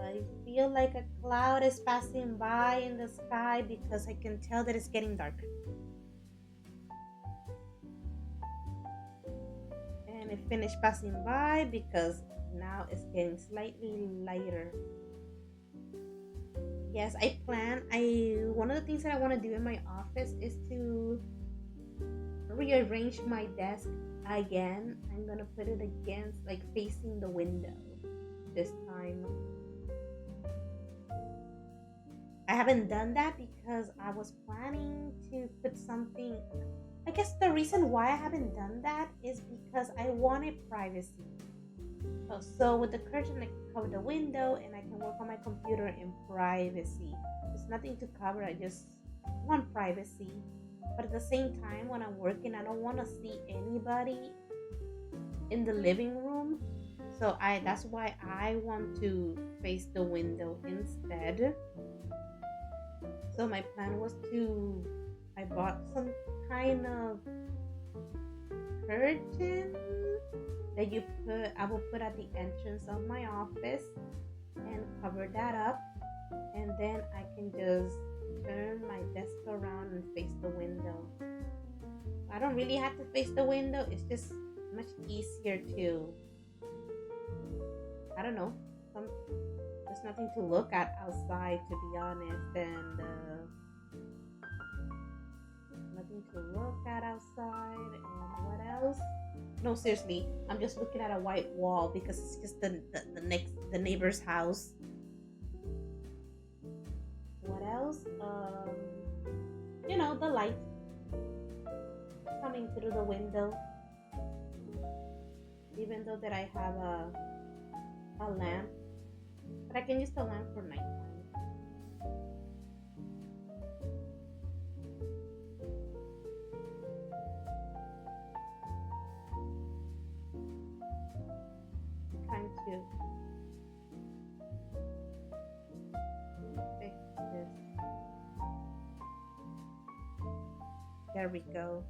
I feel like a cloud is passing by in the sky because I can tell that it's getting darker. And it finished passing by because now it's getting slightly lighter. Yes, I one of the things that I want to do in my office is to rearrange my desk again. I'm gonna put it against, like, facing the window this time. I haven't done that because I was planning to put something. I guess the reason why I haven't done that is because I wanted privacy. So with the curtain, I can cover the window and I can work on my computer in privacy. There's nothing to cover. I just want privacy. But at the same time, when I'm working, I don't want to see anybody in the living room. So that's why I want to face the window instead. So my plan was I bought some kind of curtain that I will put at the entrance of my office and cover that up. And then I can just turn my desk around and face the window. I don't really have to face the window. It's just much easier to, I don't know, there's nothing to look at outside, to be honest, and nothing to look at outside. And what else? No, seriously, I'm just looking at a white wall because it's just the neighbor's house. What else? The light coming through the window. Even though that I have a lamp, but I can use the lamp for nighttime. Trying to fix this. There we go.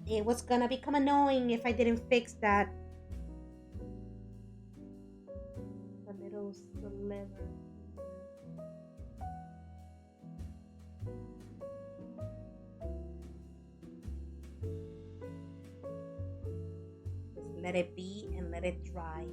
It was gonna become annoying if I didn't fix that. The little sliver. Just let it be and let it dry.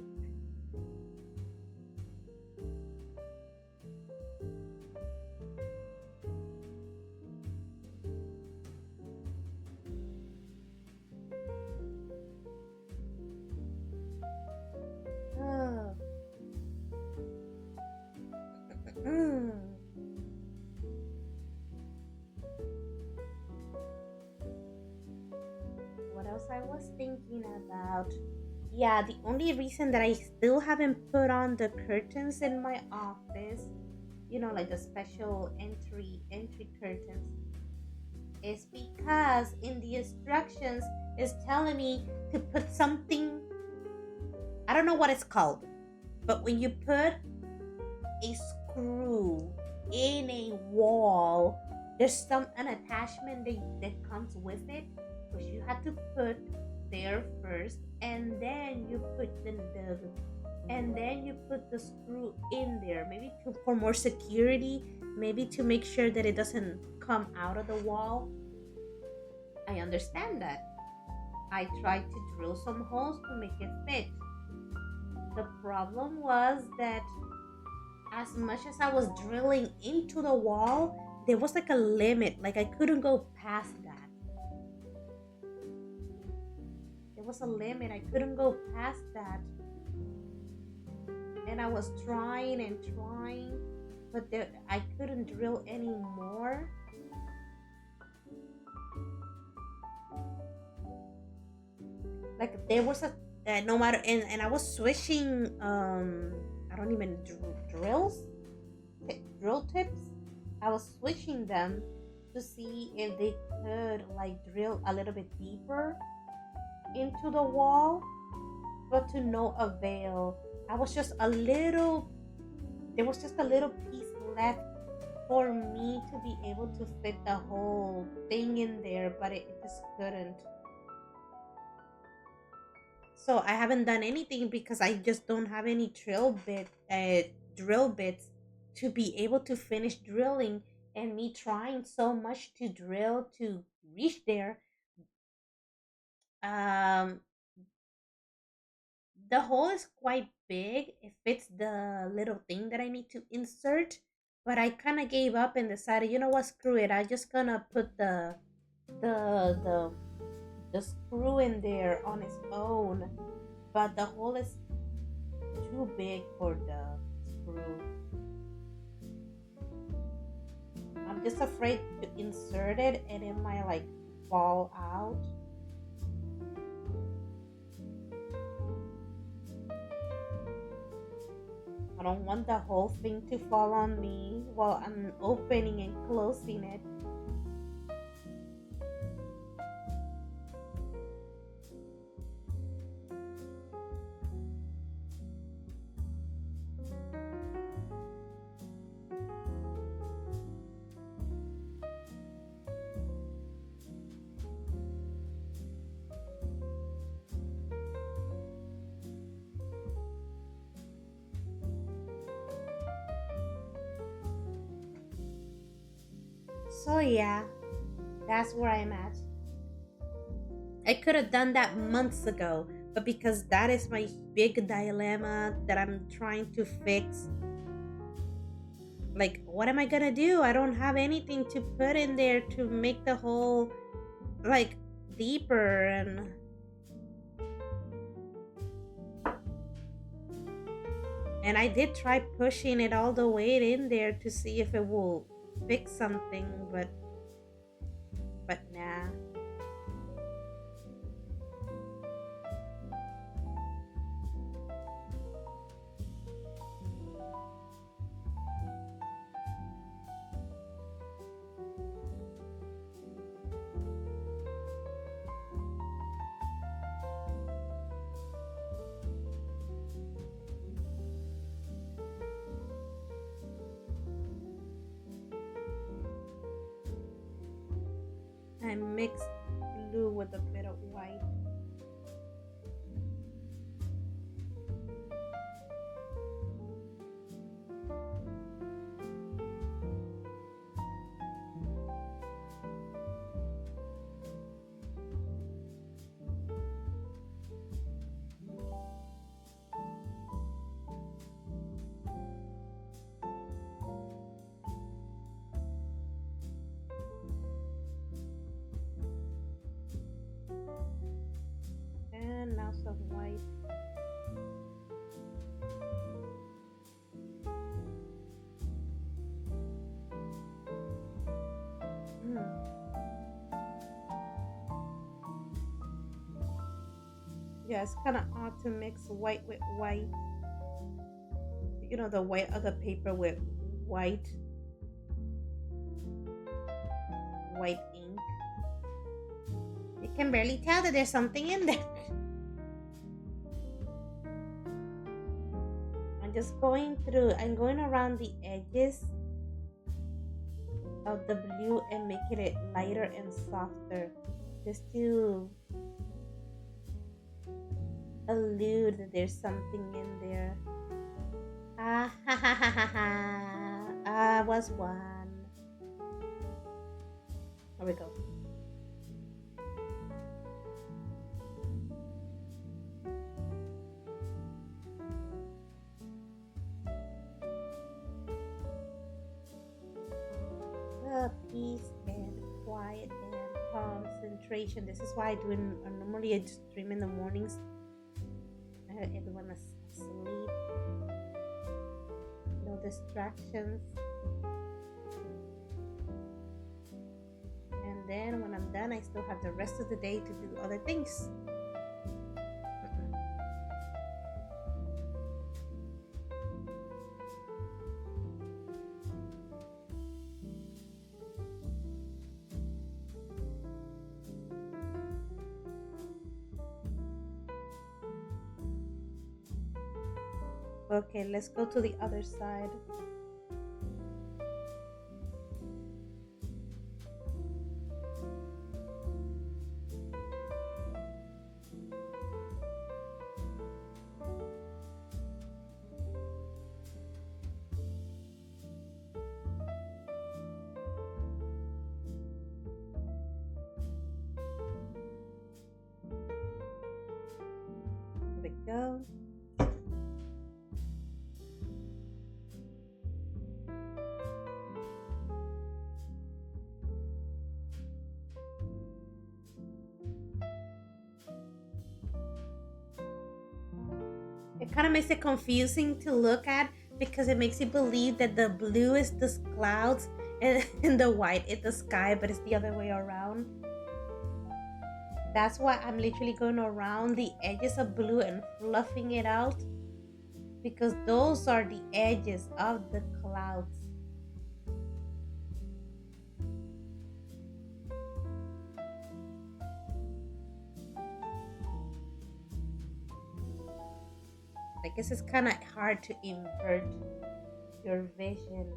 What else I was thinking about? Yeah, the only reason that I still haven't put on the curtains in my office, like the special entry curtains, is because in the instructions it's telling me to put something. I don't know what it's called, but when you put a screw in a wall. There's some an attachment that comes with it, which you have to put there first, and then you put the screw in there, maybe for more security, maybe to make sure that it doesn't come out of the wall. I understand that. I tried to drill some holes to make it fit. The problem was that as much as I was drilling into the wall, there was like a limit. Like I couldn't go past that. There was a limit. I couldn't go past that. And I was trying and trying, but I couldn't drill anymore. Like there was a no matter, and I was switching I don't even drill tips. I was switching them to see if they could like drill a little bit deeper into the wall, but to no avail. I was just a little There was just a little piece left for me to be able to fit the whole thing in there, but it just couldn't. So I haven't done anything because I just don't have any drill bits to be able to finish drilling, and me trying so much to drill to reach there. Um, the hole is quite big. It fits the little thing that I need to insert, but I kind of gave up and decided, you know what, screw it. I just gonna put the the the screw in there on its own. But the hole is too big for the screw. I'm just afraid to insert it and it might like fall out. I don't want the whole thing to fall on me while I'm opening and closing it. So yeah, that's where I'm at. I could have done that months ago, but because that is my big dilemma that I'm trying to fix, like what am I gonna do? I don't have anything to put in there to make the hole like deeper, and I did try pushing it all the way in there to see if it will fix something, but nah. I mixed blue with a bit of white. And now some white. Mm. Yeah, it's kind of odd to mix white with white. You know, the white of the paper with white white ink. You can barely tell that there's something in there. I'm going around the edges of the blue and making it lighter and softer, just to allude that there's something in there. Ah, ha, ha, ha, ha, ha. I was one. Here we go. Peace and quiet and concentration. This is why normally I just dream in the mornings. Everyone is asleep. No distractions. And then when I'm done, I still have the rest of the day to do other things. Okay, let's go to the other side. Here we go. It kind of makes it confusing to look at because it makes you believe that the blue is the clouds and the white is the sky, but it's the other way around. That's why I'm literally going around the edges of blue and fluffing it out, because those are the edges of the clouds. I guess it's kind of hard to invert your vision.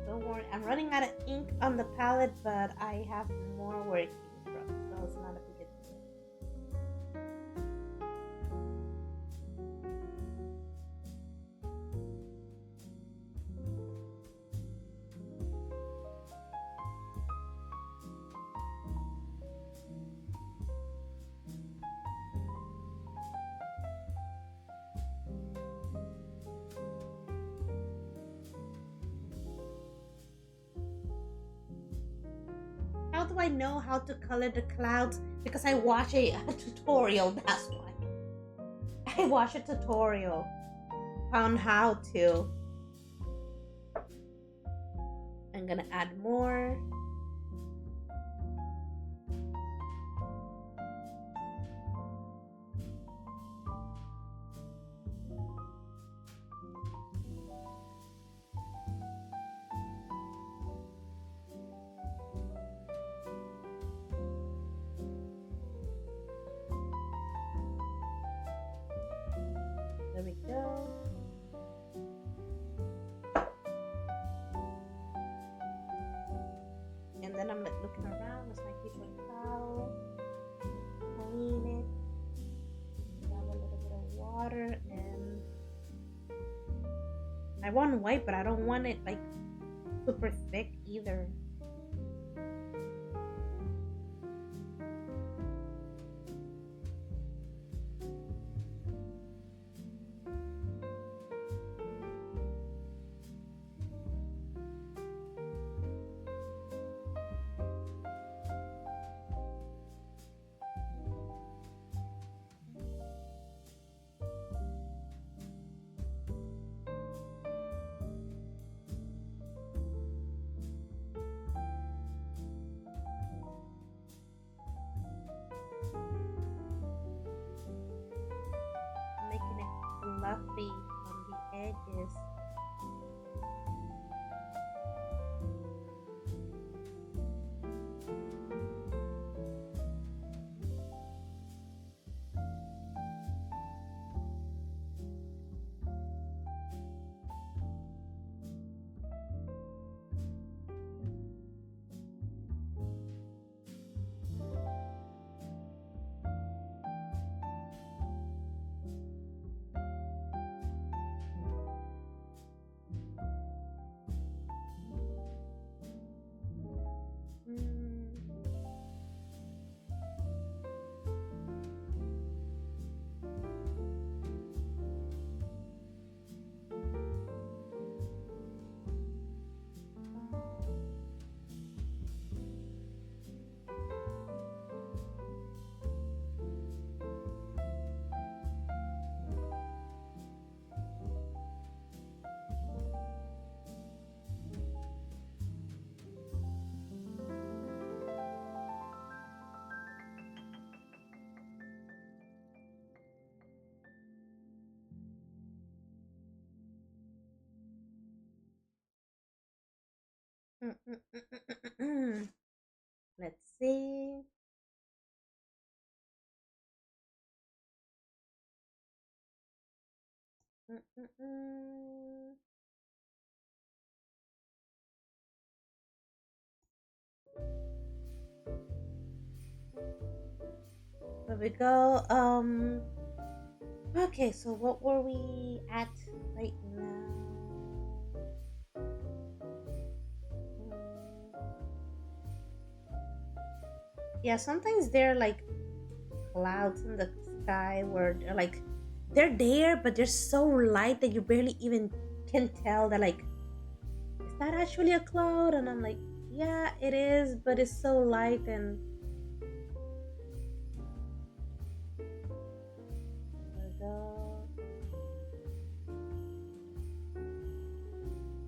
Don't worry, I'm running out of ink on the palette, but I have more working from, so it's not a big deal. How do I know how to color the clouds? Because I watch a tutorial, that's why. I watch a tutorial on how to. I'm gonna add more. There we go. And then I'm like looking around with my paper towel, clean it, grab a little bit of water, and I want white, but I don't want it like super thick either. edges. Mm. Mm, mm, mm, mm, mm, mm. Let's see. Mm, mm, mm. There we go. Okay, so what were we at right now? Yeah, sometimes they're like clouds in the sky where they're there, but they're so light that you barely even can tell that is that actually a cloud? And I'm like, yeah, it is, but it's so light and there we go.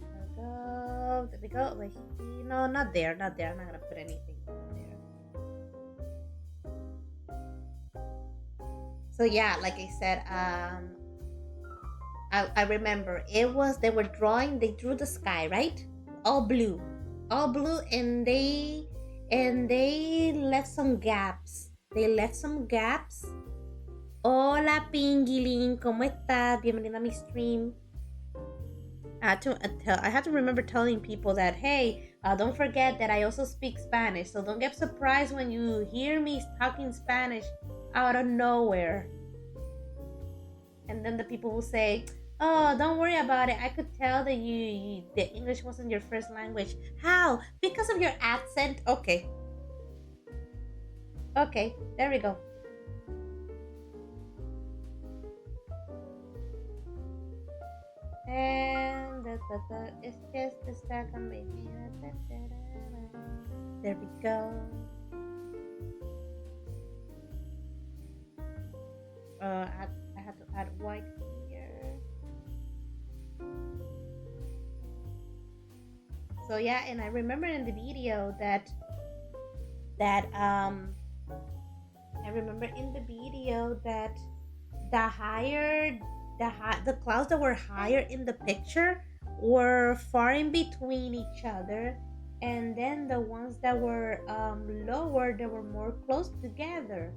There we go. There we go. Like, no, not there, not there. I'm not gonna put anything there. So yeah, like I said, I remember it was they were drawing. They drew the sky, right? All blue, and they left some gaps. They left some gaps. Hola, Pingilin, ¿cómo estás? Bienvenida a mi stream. I had to remember telling people that hey, don't forget that I also speak Spanish, so don't get surprised when you hear me talking Spanish out of nowhere. And then the people will say, "Oh, don't worry about it. I could tell that the English wasn't your first language. How? Because of your accent? Okay, okay, there we go." And it's just a second, baby. There we go. I had to add white here. So yeah, and I remember in the video that I remember in the video that the higher the clouds that were higher in the picture were far in between each other, and then the ones that were lower they were more close together.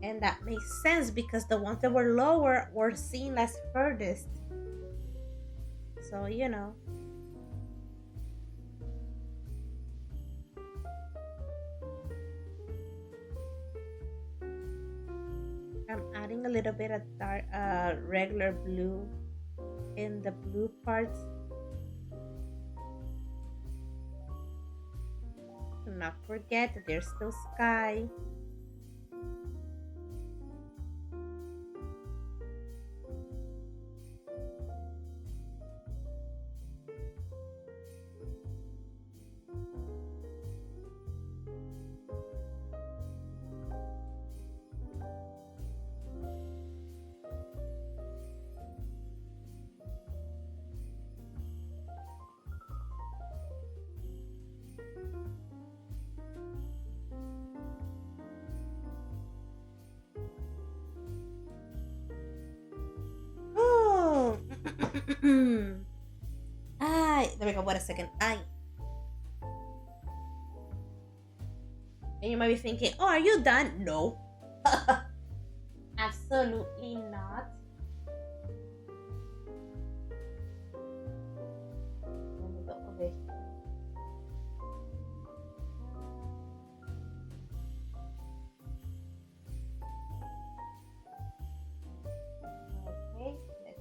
And that makes sense because the ones that were lower were seen as furthest. So I'm adding a little bit of dark regular blue in the blue parts. Do not forget that there's still sky. my god, wait a second. And you might be thinking, oh, are you done? No. Absolutely not. Let me go over here. Okay, let's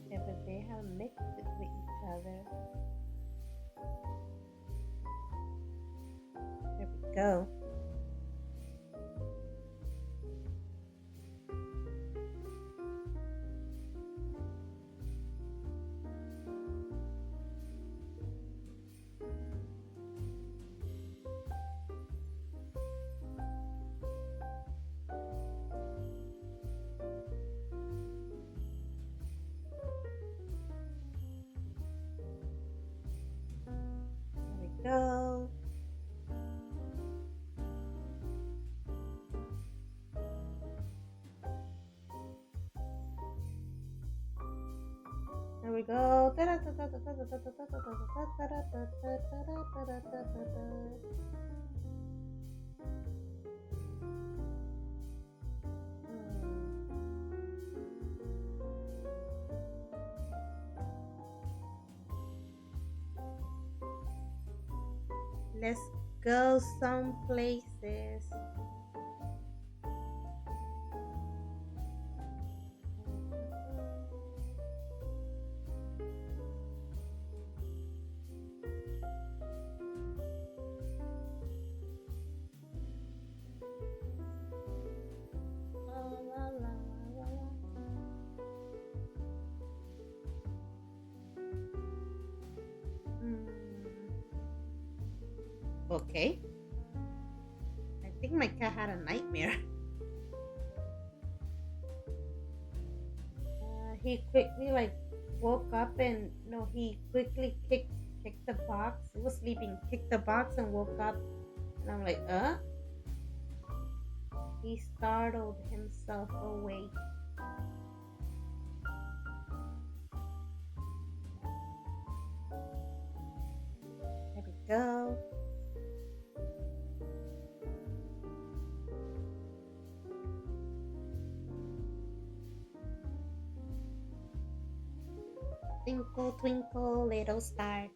see, but they have mixed it with each other. There we go. There we go. There we go. Let's go some places. La, la, la, la, la. Hmm. Okay. I think my cat had a nightmare. He quickly like woke up and no, he quickly kicked the box. He was sleeping, kicked the box and woke up, and I'm like, He startled himself awake. There we go. Twinkle, twinkle, little star.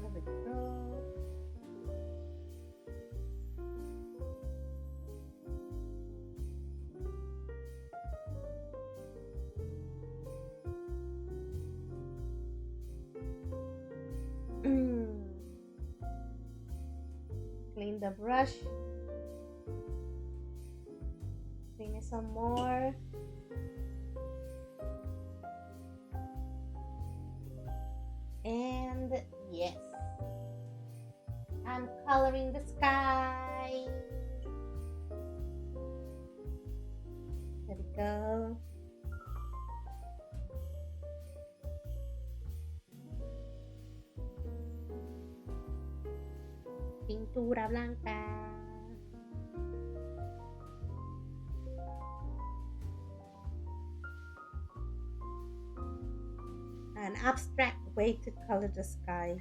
There we go. Clean the brush. Clean it some more. And yes, I'm coloring the sky. There we go. Pintura blanca. An abstract way to color the sky.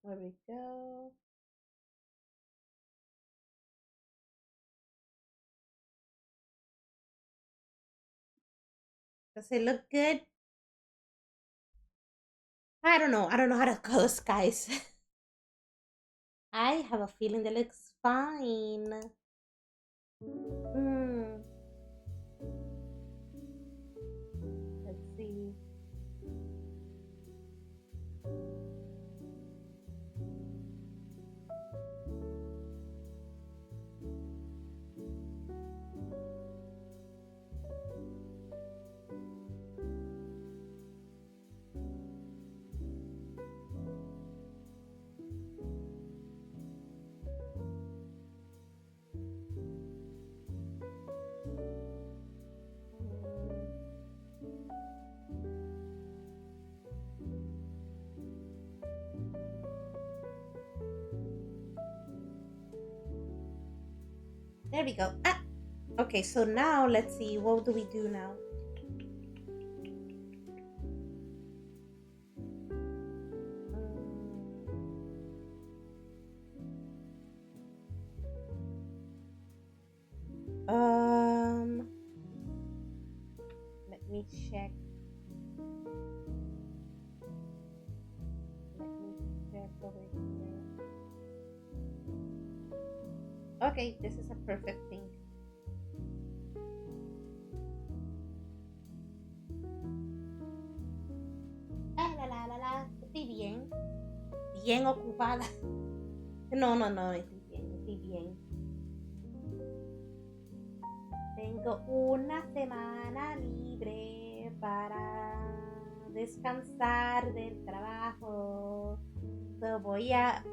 There we go. Does it look good? I don't know. I don't know how to color skies. I have a feeling that looks fine. Mm, let's see. Mm, there we go. Ah, okay, so now let's see. What do we do now? Um, let me check. Let me check over here. Okay, this is a perfect thing. Estoy bien. Bien ocupada. No, no, no, estoy bien, estoy bien. Tengo una semana libre para descansar del trabajo. So, voy a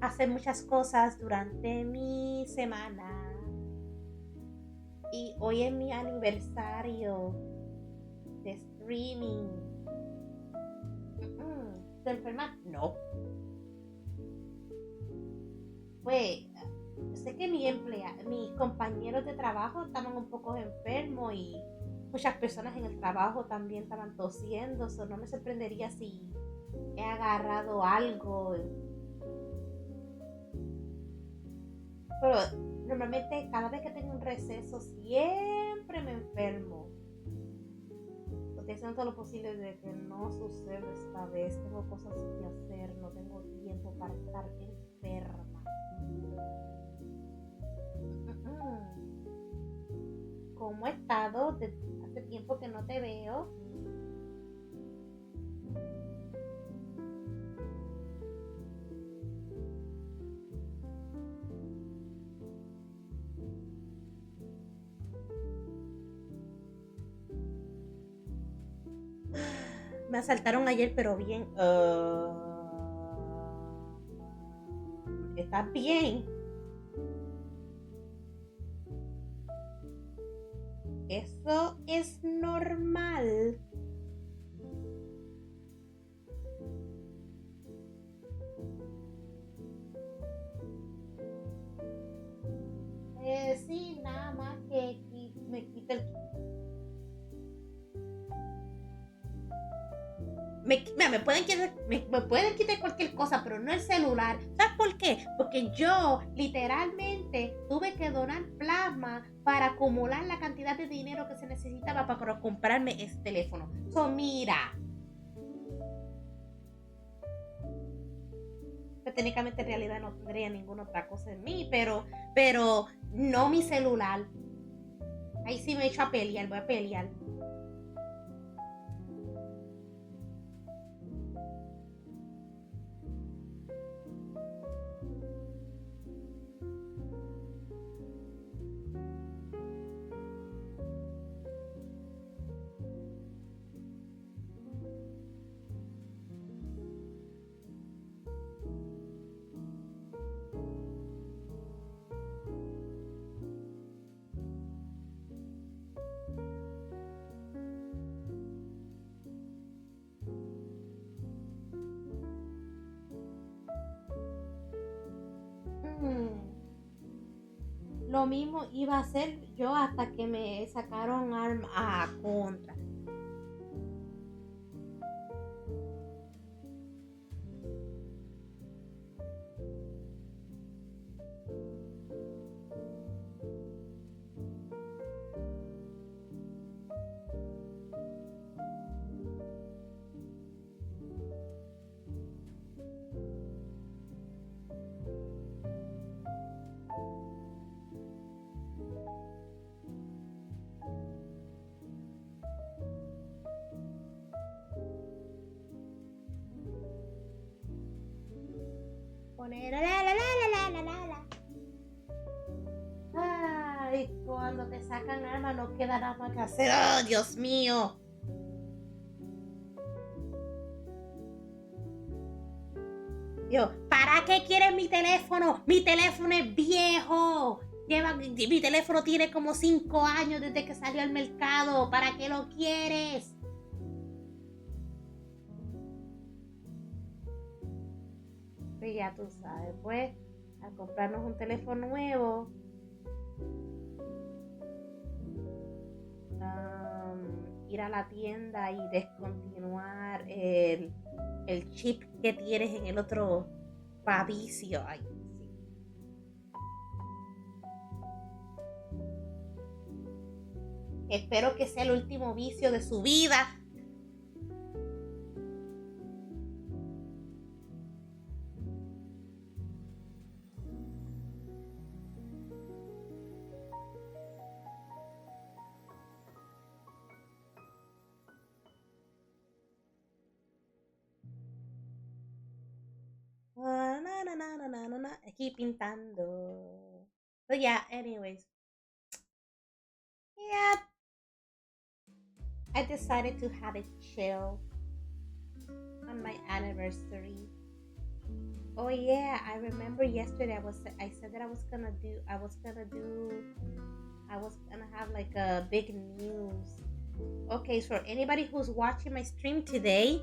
hacer muchas cosas durante mi semana. Y hoy es mi aniversario de streaming. ¿Te enfermas? No. Pues yo sé que mis compañeros de trabajo estaban un poco enfermos y muchas personas en el trabajo también estaban tosiendo, so no me sorprendería si he agarrado algo. Pero normalmente cada vez que tengo un receso siempre me enfermo. Estoy haciendo todo lo posible de que no suceda esta vez. Tengo cosas que hacer, no tengo tiempo para estar enferma. ¿Cómo he estado? Hace tiempo que no te veo. Me asaltaron ayer, pero bien. ¿Estás bien? Eso es normal. Sí, nada más que me quita el... Mira, me pueden quitar cualquier cosa, pero no el celular. ¿Sabes por qué? Porque yo literalmente tuve que donar plasma para acumular la cantidad de dinero que se necesitaba para comprarme ese teléfono. So, mira, pues, técnicamente en realidad no tendría ninguna otra cosa en mí, pero no mi celular. Ahí sí me echo a pelear, voy a pelear. Mm, lo mismo iba a hacer yo hasta que me sacaron arma contra. poner la la la la la la la. Ay, cuando te sacan arma no queda nada más que hacer. ¡Oh, Dios mío! Yo, ¿para qué quieres mi teléfono? Mi teléfono es viejo. Mi teléfono tiene como 5 años desde que salió al mercado. ¿Para qué lo quieres? Pues ya tú sabes, pues, al comprarnos un teléfono nuevo, ir a la tienda y descontinuar el chip que tienes en el otro vicio. Ay, sí. Espero que sea el último vicio de su vida. Aquí pintando. So yeah, anyways. Yeah. I decided to have it chill on my anniversary. Oh yeah, I remember yesterday I said that I was gonna have like a big news. Okay, so for anybody who's watching my stream today,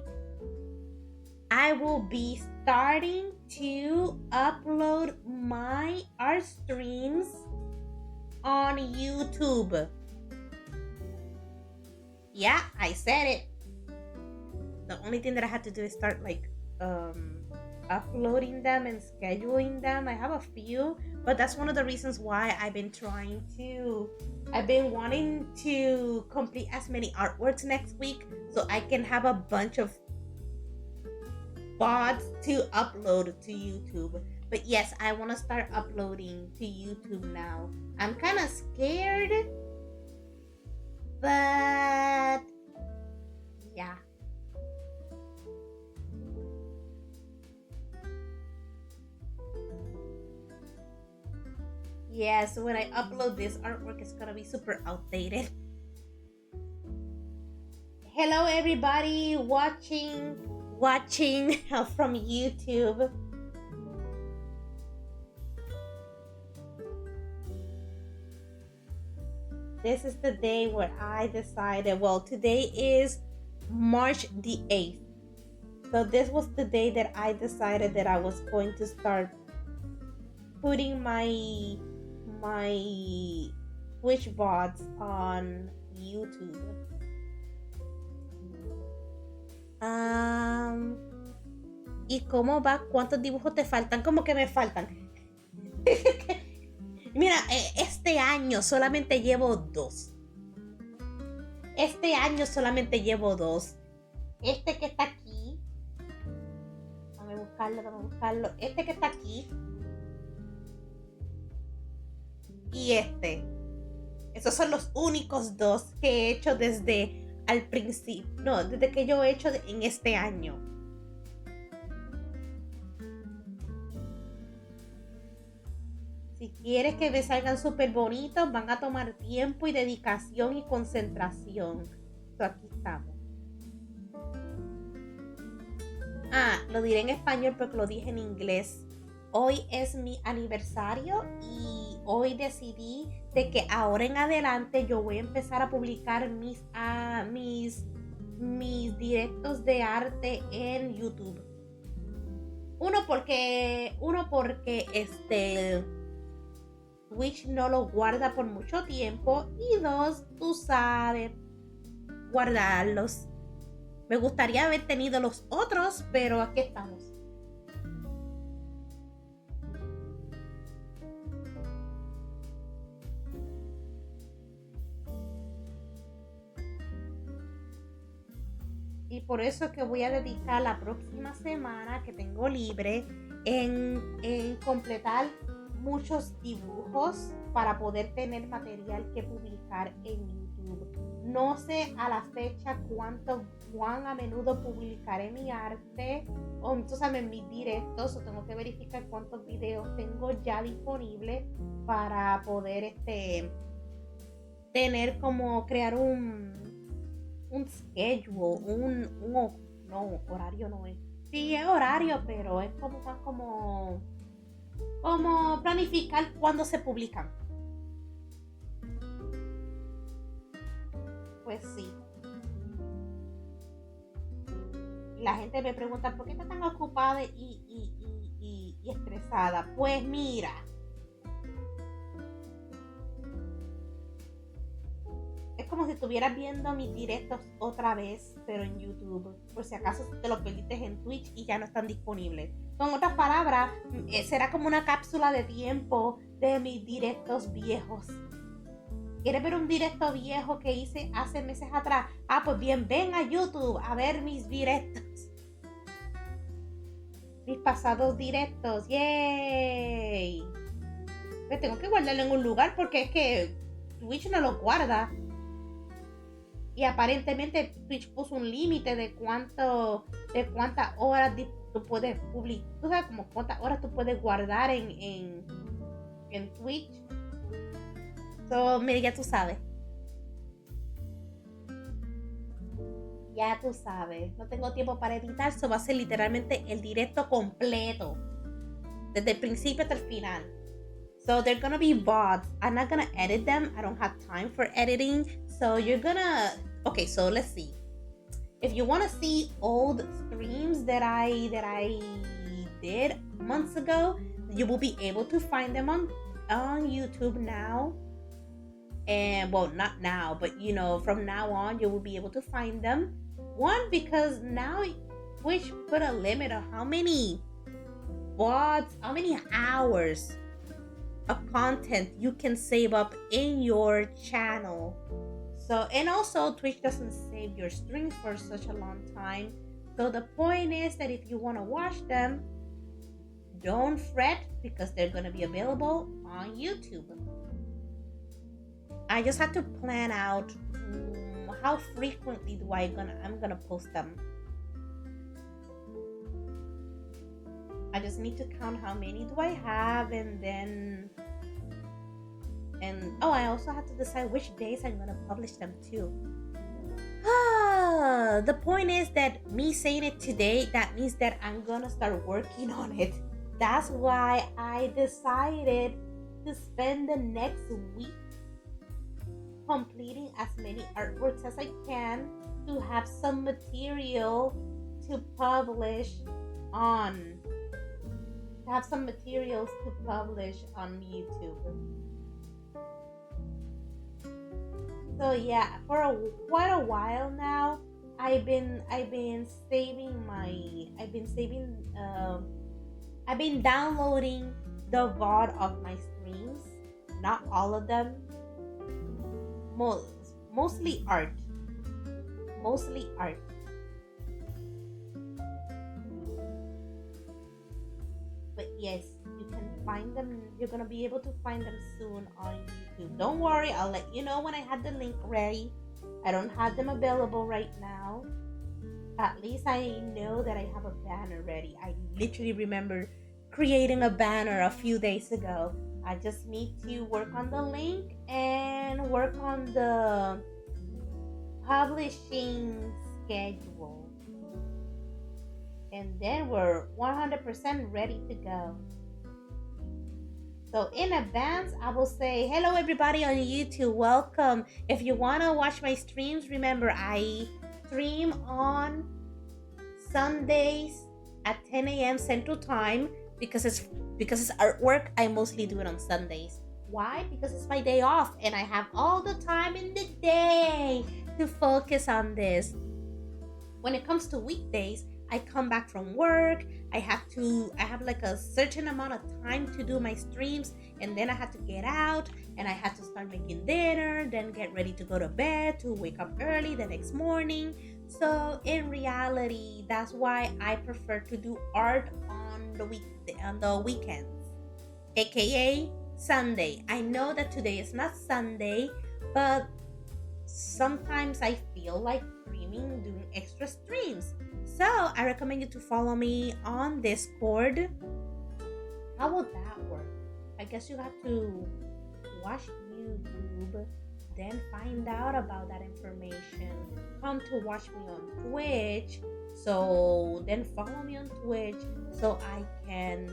I will be starting to upload my art streams on YouTube. Yeah, I said it. The only thing that I had to do is start like uploading them and scheduling them. I have a few, but that's one of the reasons why I've been wanting to complete as many artworks next week so I can have a bunch of VODs to upload to YouTube. But yes, I want to start uploading to YouTube now. I'm kind of scared, but yeah. Yeah, so when I upload this artwork, it's gonna be super outdated. Hello everybody watching from YouTube. This is the day where I decided, well, today is March the 8th. So this was the day that I decided that I was going to start putting my Twitch VODs on YouTube. ¿Y cómo va? ¿Cuántos dibujos te faltan? ¿Cómo que me faltan? Mira, este año solamente llevo 2. Este que está aquí. Dame buscarlo. Este que está aquí. Y este. Esos son los únicos 2 que he hecho desde al principio. No, desde que yo he hecho en este año. Si quieres que me salgan súper bonitos, van a tomar tiempo y dedicación y concentración. So, aquí estamos. Lo diré en español porque lo dije en inglés. Hoy es mi aniversario y hoy decidí de que ahora en adelante yo voy a empezar a publicar mis directos de arte en YouTube. Uno porque Twitch no lo guarda por mucho tiempo y 2, tú sabes, guardarlos. Me gustaría haber tenido los otros, pero aquí estamos. Y por eso es que voy a dedicar la próxima semana que tengo libre en completar muchos dibujos para poder tener material que publicar en YouTube. No sé a la fecha cuán a menudo publicaré mi arte o entonces en mis directos, o tengo que verificar cuántos videos tengo ya disponibles para poder tener como crear un schedule, no, horario no es. Sí, es horario, pero es como más como planificar cuándo se publican. Pues sí. La gente me pregunta, ¿por qué estás tan ocupada y estresada? Pues mira, es como si estuvieras viendo mis directos otra vez, pero en YouTube. Por si acaso te lo perdiste en Twitch y ya no están disponibles. Con otras palabras, será como una cápsula de tiempo de mis directos viejos. ¿Quieres ver un directo viejo que hice hace meses atrás? Ah, pues bien, ven a YouTube a ver mis directos. Mis pasados directos. ¡Yay! Pues tengo que guardarlo en un lugar porque es que Twitch no lo guarda. Y aparentemente Twitch puso un límite de cuántas horas tú puedes publicar. Tú sabes como cuántas horas tú puedes guardar en Twitch. So, mire, ya tú sabes. Ya tú sabes. No tengo tiempo para editar. Eso va a ser literalmente el directo completo. Desde el principio hasta el final. So they're gonna be VODs. I'm not gonna edit them. I don't have time for editing. So you're gonna... Okay, so let's see. If you want to see old streams that I did months ago, you will be able to find them on YouTube now. And well, not now, but you know, from now on you will be able to find them. One, because now Twitch put a limit on how many VODs, how many hours of content you can save up in your channel. So, and also Twitch doesn't save your streams for such a long time. So the point is that if you want to watch them, don't fret because they're going to be available on YouTube. I just have to plan out how frequently I'm gonna post them. I just need to count how many do I have, and I also have to decide which days I'm gonna publish them too. The point is that me saying it today, that means that I'm gonna start working on it. That's why I decided to spend the next week completing as many artworks as I can to have some material to publish on YouTube. So yeah, for quite a while now, I've been downloading the VOD of my streams. Not all of them. Mostly art. But yes, you can find them. You're gonna be able to find them soon on YouTube. Don't worry, I'll let you know when I have the link ready. I don't have them available right now. At least I know that I have a banner ready. I literally remember creating a banner a few days ago. I just need to work on the link and work on the publishing schedule. And then we're 100% ready to go. So in advance, I will say, hello everybody on YouTube, welcome. If you want to watch my streams, remember I stream on Sundays at 10 a.m. Central Time because it's artwork. I mostly do it on Sundays. Why? Because it's my day off and I have all the time in the day to focus on this. When it comes to weekdays, I come back from work. I have like a certain amount of time to do my streams, and then I have to get out and I have to start making dinner, then get ready to go to bed to wake up early the next morning. So in reality, that's why I prefer to do art on the weekends, aka Sunday. I know that today is not Sunday, but sometimes I feel like streaming, doing extra streams. So I recommend you to follow me on Discord. How would that work? I guess you have to watch YouTube, then find out about that information. Come to watch me on Twitch. So then follow me on Twitch so I can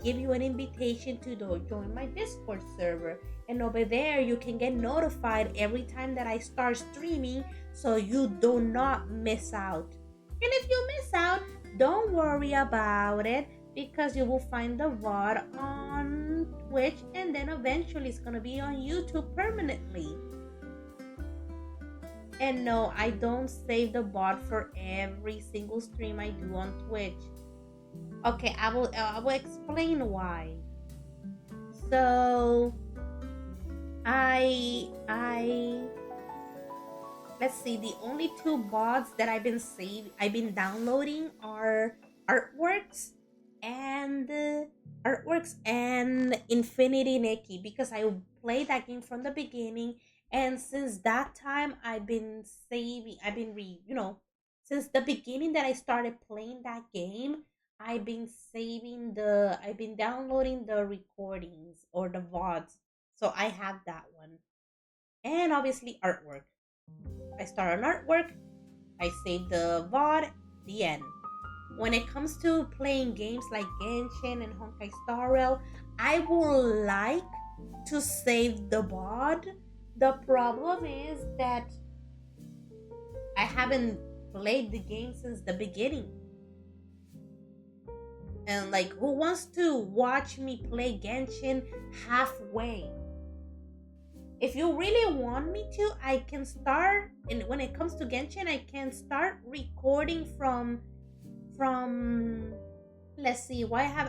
give you an invitation to join my Discord server. And over there you can get notified every time that I start streaming so you do not miss out. And if you miss out, don't worry about it because you will find the VOD on Twitch and then eventually it's gonna be on YouTube permanently. And no, I don't save the bot for every single stream I do on Twitch. Okay, I will explain why. So I let's see, the only two bots that I've been downloading are artworks and Infinity Nikki because I played that game from the beginning, and since that time I've been since the beginning that I started playing that game, I've been downloading the recordings or the VODs. So I have that one. And obviously artwork. I start an artwork, I save the VOD, the end. When it comes to playing games like Genshin and Honkai Star Rail, I would like to save the VOD. The problem is that I haven't played the game since the beginning. And like, who wants to watch me play Genshin halfway? If you really want me to, I can start. And when it comes to Genshin, I can start recording from. Let's see. What I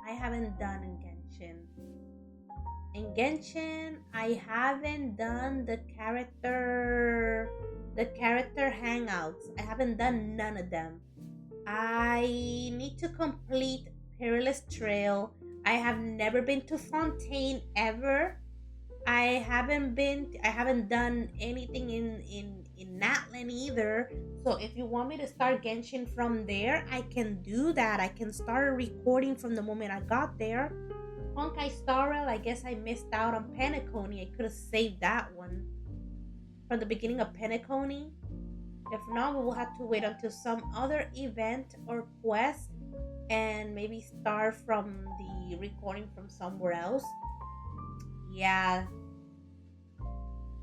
haven't done in Genshin. In Genshin, I haven't done the character hangouts. I haven't done none of them. I need to complete Perilous Trail. I have never been to Fontaine ever. I haven't done anything in Natlan either. So if you want me to start Genshin from there, I can do that. I can start recording from the moment I got there. Honkai Star Rail, I guess I missed out on Penacony. I could have saved that one from the beginning of Penacony. If not, we will have to wait until some other event or quest and maybe start from the recording from somewhere else. Yeah.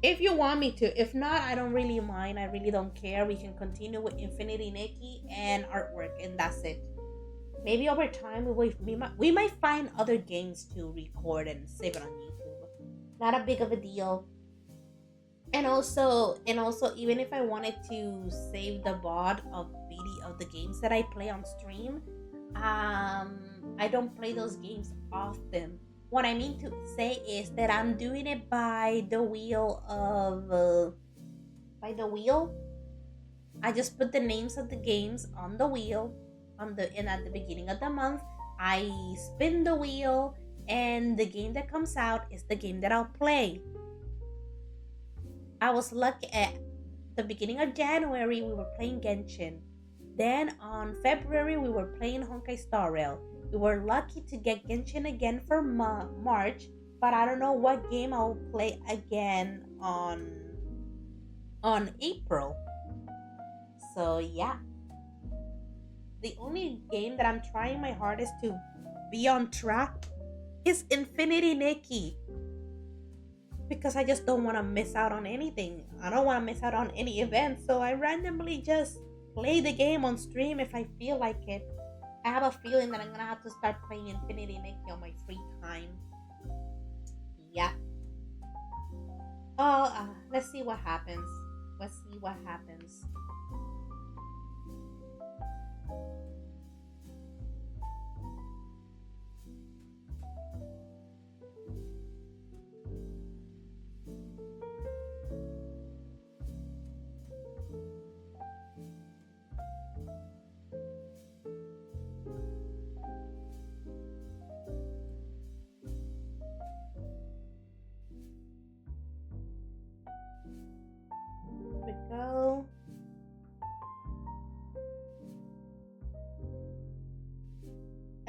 If you want me to. If not, I don't really mind. I really don't care. We can continue with Infinity Nikki and artwork, and that's it. Maybe over time we might find other games to record and save it on YouTube. Not a big of a deal. And also even if I wanted to save the VOD of video of the games that I play on stream, I don't play those games often. What I mean to say is that I'm doing it by the wheel of by the wheel. I just put the names of the games on the wheel and at the beginning of the month I spin the wheel, and the game that comes out is the game that I'll play. I was lucky at the beginning of January we were playing Genshin. Then on February we were playing Honkai Star Rail. We were lucky to get Genshin again for March, but I don't know what game I'll play again on April. So yeah, the only game that I'm trying my hardest to be on track is Infinity Nikki, because I just don't want to miss out on anything. I don't want to miss out on any event, so I randomly just play the game on stream if I feel like it. I have a feeling that I'm gonna have to start playing Infinity Nikki on my free time. Yeah. Oh, let's see what happens. Let's see what happens.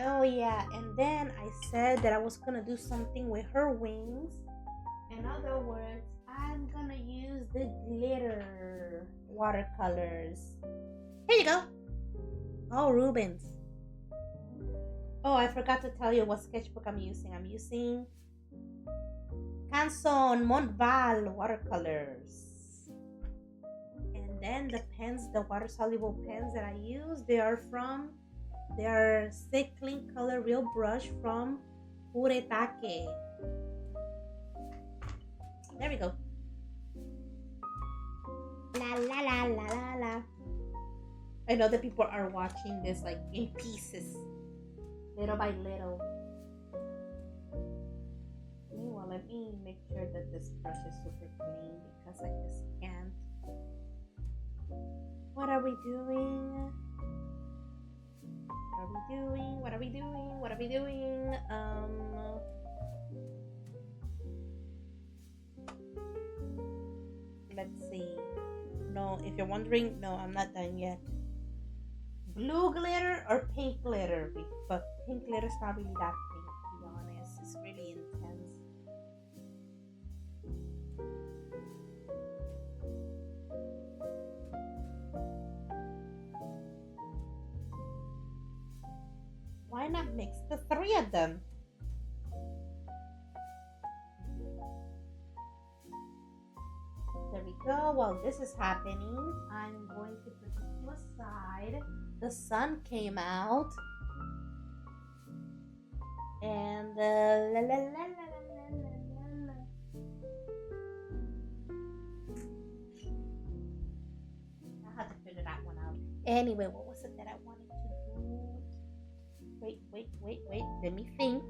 Oh yeah, and then I said that I was gonna do something with her wings. In other words, I'm gonna use the glitter watercolors. Here you go. Oh, Rubens. Oh, I forgot to tell you what sketchbook I'm using. I'm using Canson Montval watercolors. And then the pens, the water soluble pens that I use, they are Stick Clean Color Real Brush from Uretake. There we go. La la la la la la. I know that people are watching this like in pieces, little by little. Meanwhile, let me make sure that this brush is super clean because I just can't. What are we doing? What are we doing? What are we doing? What are we doing? Let's see. No, if you're wondering, no, I'm not done yet. Blue glitter or pink glitter? But pink glitter is not really that pink, to be honest. It's really intense. Why not mix the three of them? There we go. While this is happening, I'm going to put this to a side. The sun came out. And la la la la la la la. I had to figure that one out. Anyway, what was it that I wanted to do? Wait. Let me think.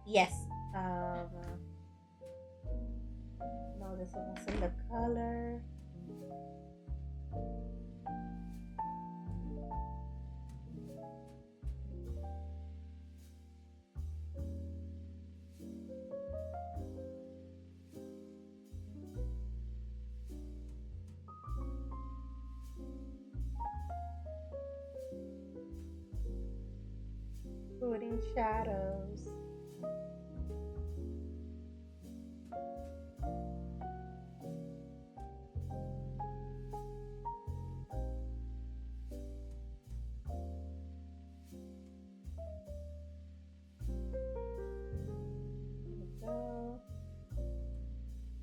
Yes. No, this one wasn't the color. Putting shadows.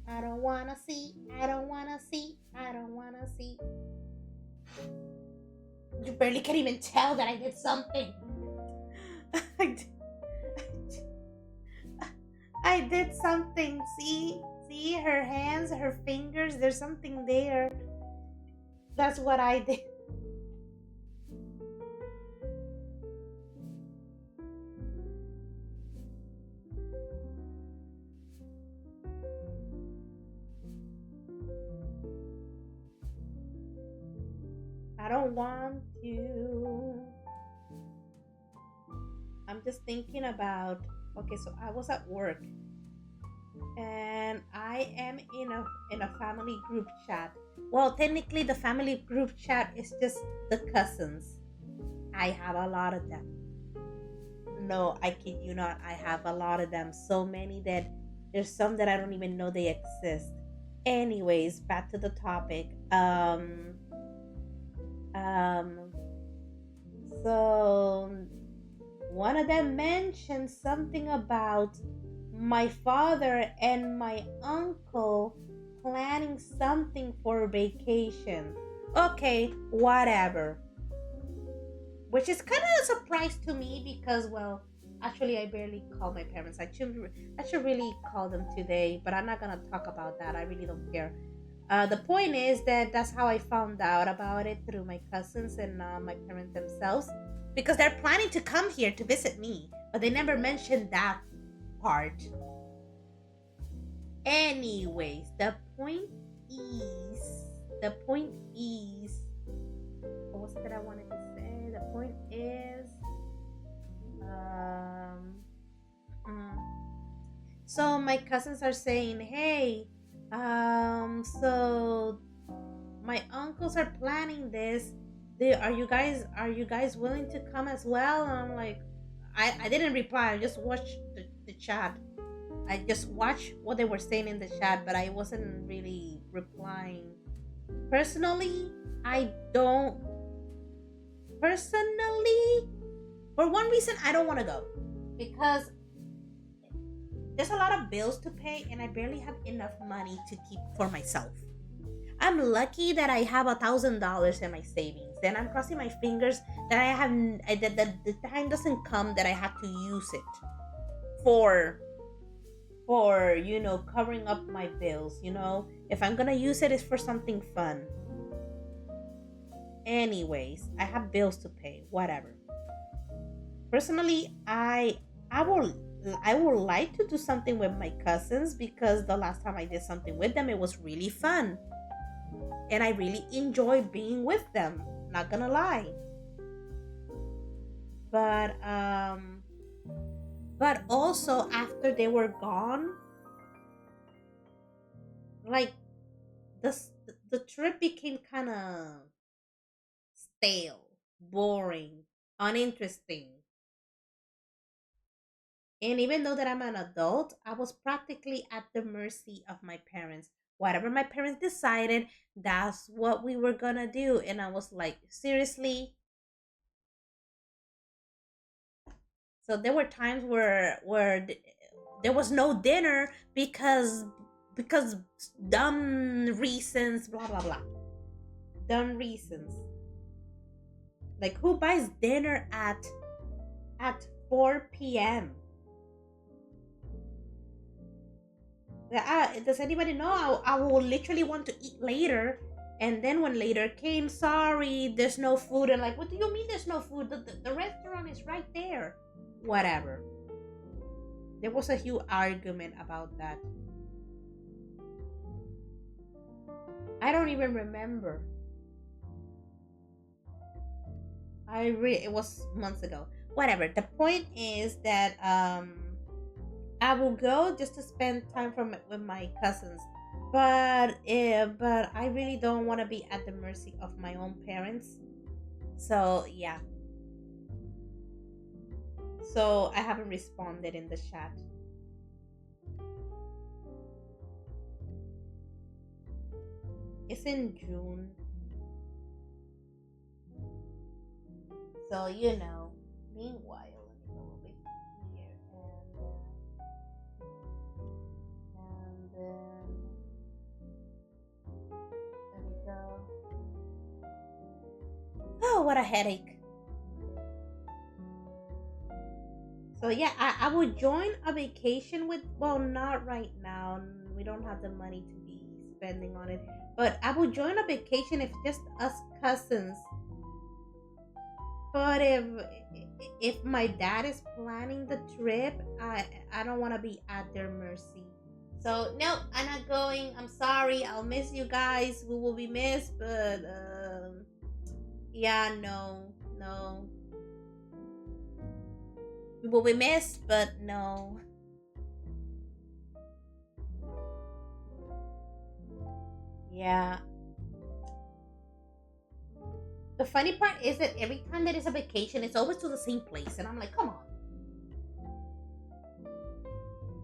I don't wanna see. You barely can even tell that I did something. I did something. See her hands, her fingers. There's something there. That's what I did. I don't want to. I'm just thinking about. Okay, so I was at work and I am in a family group chat. Well, technically the family group chat is just the cousins. I have a lot of them. No, I kid you not. I have a lot of them. So many that there's some that I don't even know they exist. Anyways, back to the topic. Um so one of them mentioned something about my father and my uncle planning something for vacation. Okay, whatever. Which is kind of a surprise to me because, well, actually, I barely call my parents. I should really call them today, but I'm not gonna talk about that. I really don't care. The point is that that's how I found out about it through my cousins and my parents themselves because they're planning to come here to visit me, but they never mentioned that part. Anyways, the point is, what was it that I wanted to say? The point is, um, mm, so my cousins are saying, hey, so my uncles are planning this. Are you guys willing to come as well? And I'm like, I didn't reply. I just watched the chat. I just watched what they were saying in the chat, but I wasn't really replying. Personally, I don't. Personally, for one reason, I don't want to go because there's a lot of bills to pay, and I barely have enough money to keep for myself. I'm lucky that I have $1,000 in my savings, and I'm crossing my fingers that I have that the time doesn't come that I have to use it for covering up my bills. If I'm gonna use it, it's for something fun. Anyways, I have bills to pay. Whatever. Personally, I would like to do something with my cousins because the last time I did something with them, it was really fun, and I really enjoy being with them. Not gonna lie, but also after they were gone, like the trip became kind of stale, boring, uninteresting. And even though that I'm an adult, I was practically at the mercy of my parents. Whatever my parents decided, that's what we were gonna do. And I was like, seriously? So there were times where there was no dinner because dumb reasons, blah blah blah. Dumb reasons. Like who buys dinner at 4 p.m.? Does anybody know? I will literally want to eat later. And then when later came, sorry, there's no food. And like, what do you mean there's no food? The restaurant is right there. Whatever. There was a huge argument about that. I don't even remember. It was months ago. Whatever. The point is that I will go just to spend time with my cousins. But I really don't want to be at the mercy of my own parents. So yeah. So I haven't responded in the chat. It's in June. So meanwhile, let me go over here and then there we go. Oh, what a headache. So yeah, I would join a vacation with, well, not right now. We don't have the money to be spending on it. But I would join a vacation if just us cousins. But if my dad is planning the trip, I don't want to be at their mercy. So no, I'm not going. I'm sorry. I'll miss you guys. We will be missed, but yeah, no, no. We will be missed, but no. Yeah. The funny part is that every time there is a vacation, it's always to the same place, and I'm like, come on.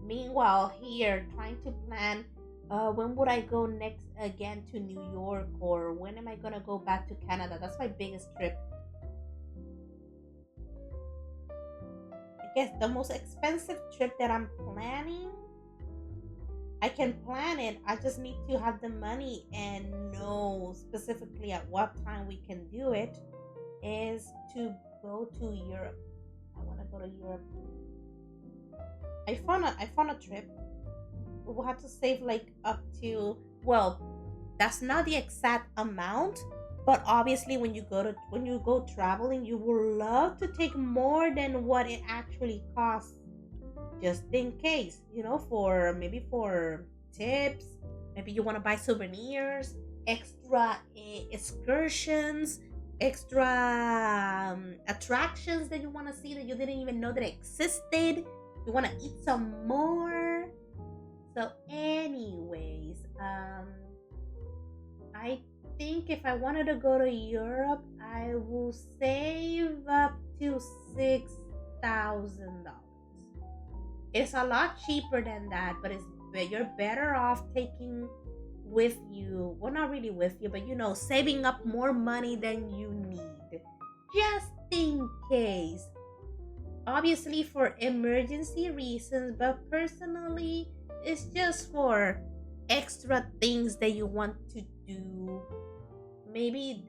Meanwhile, here trying to plan, when would I go next again to New York, or when am I gonna go back to Canada? That's my biggest trip. I guess the most expensive trip that I'm planning, I can plan it. I just need to have the money and know specifically at what time we can do it. Is to go to Europe. I want to go to Europe. I found a trip. We will have to save like up to, well, that's not the exact amount, but obviously when you go traveling, you will love to take more than what it actually costs, just in case, for tips. Maybe you want to buy souvenirs, extra excursions, extra attractions that you want to see that you didn't even know that existed. You want to eat some more. So anyways, I think if I wanted to go to Europe, I will save up to $6,000. It's a lot cheaper than that, but you're better off taking with you, well, not really with you, but saving up more money than you need, just in case. Obviously for emergency reasons, but personally, it's just for extra things that you want to do. Maybe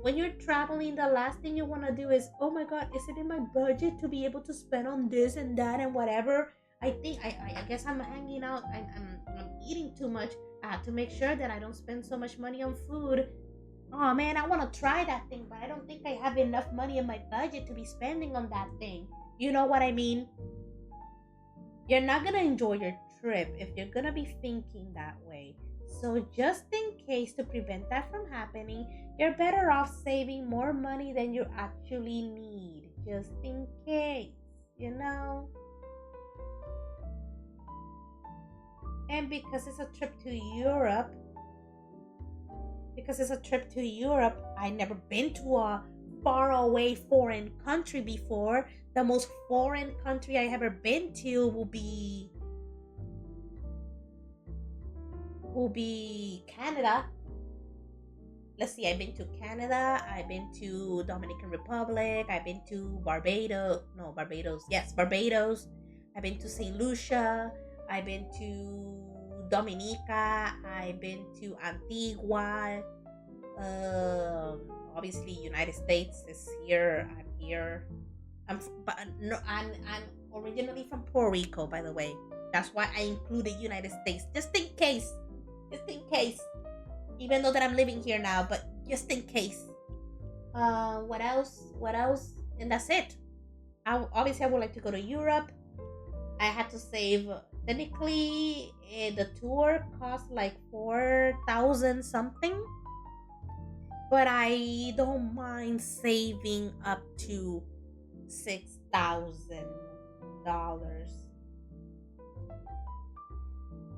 when you're traveling, the last thing you want to do is, oh my god, is it in my budget to be able to spend on this and that and whatever. I think I guess I'm hanging out. I'm eating too much. I have to make sure that I don't spend so much money on food. Oh man, I want to try that thing, but I don't think I have enough money in my budget to be spending on that thing. You know what I mean? You're not gonna enjoy your trip if you're gonna be thinking that way. So, just in case, to prevent that from happening, you're better off saving more money than you actually need. Just in case, you know? And because it's a trip to Europe, I never been to a far away foreign country before. The most foreign country I ever been to will be Canada. Let's see, I've been to Canada, I've been to Dominican Republic, I've been to Barbados. I've been to St. Lucia, I've been to Dominica, I've been to Antigua. Obviously, United States is here. I'm here. But no, I'm originally from Puerto Rico, by the way. That's why I included United States, just in case. Even though that I'm living here now, but just in case. What else? And that's it. Obviously, I would like to go to Europe. I had to save. Technically, the tour cost like 4,000 something, but I don't mind saving up to $6,000.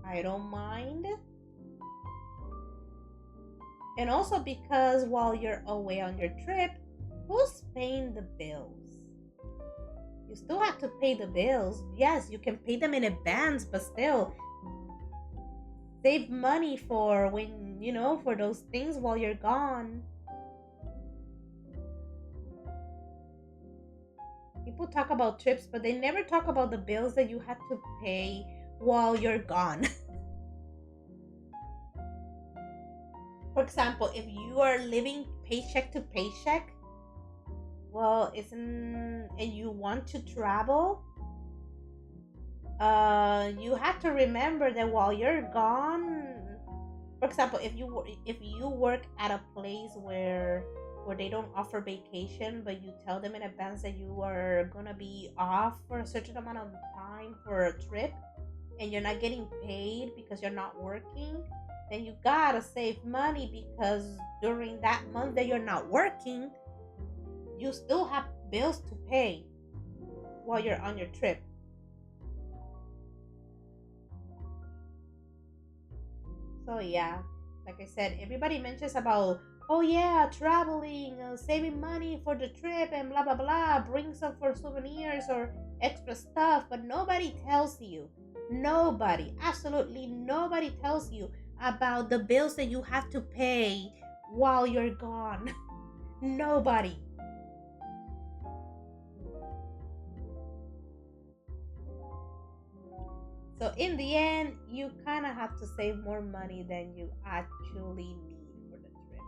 I don't mind. And also because while you're away on your trip, who's paying the bills? You still have to pay the bills. Yes, you can pay them in advance, but still save money for for those things while you're gone. People talk about trips, but they never talk about the bills that you had to pay while you're gone. For example, if you are living paycheck to paycheck, and you want to travel, you have to remember that while you're gone. For example, if you work at a place where they don't offer vacation, but you tell them in advance that you are gonna be off for a certain amount of time for a trip, and you're not getting paid because you're not working, then you gotta save money, because during that month that you're not working, you still have bills to pay while you're on your trip. So yeah, like I said, everybody mentions about, oh yeah, traveling, saving money for the trip and blah blah blah, bring some for souvenirs or extra stuff, but nobody tells you, absolutely nobody tells you about the bills that you have to pay while you're gone. Nobody. So in the end, you kind of have to save more money than you actually need for the trip.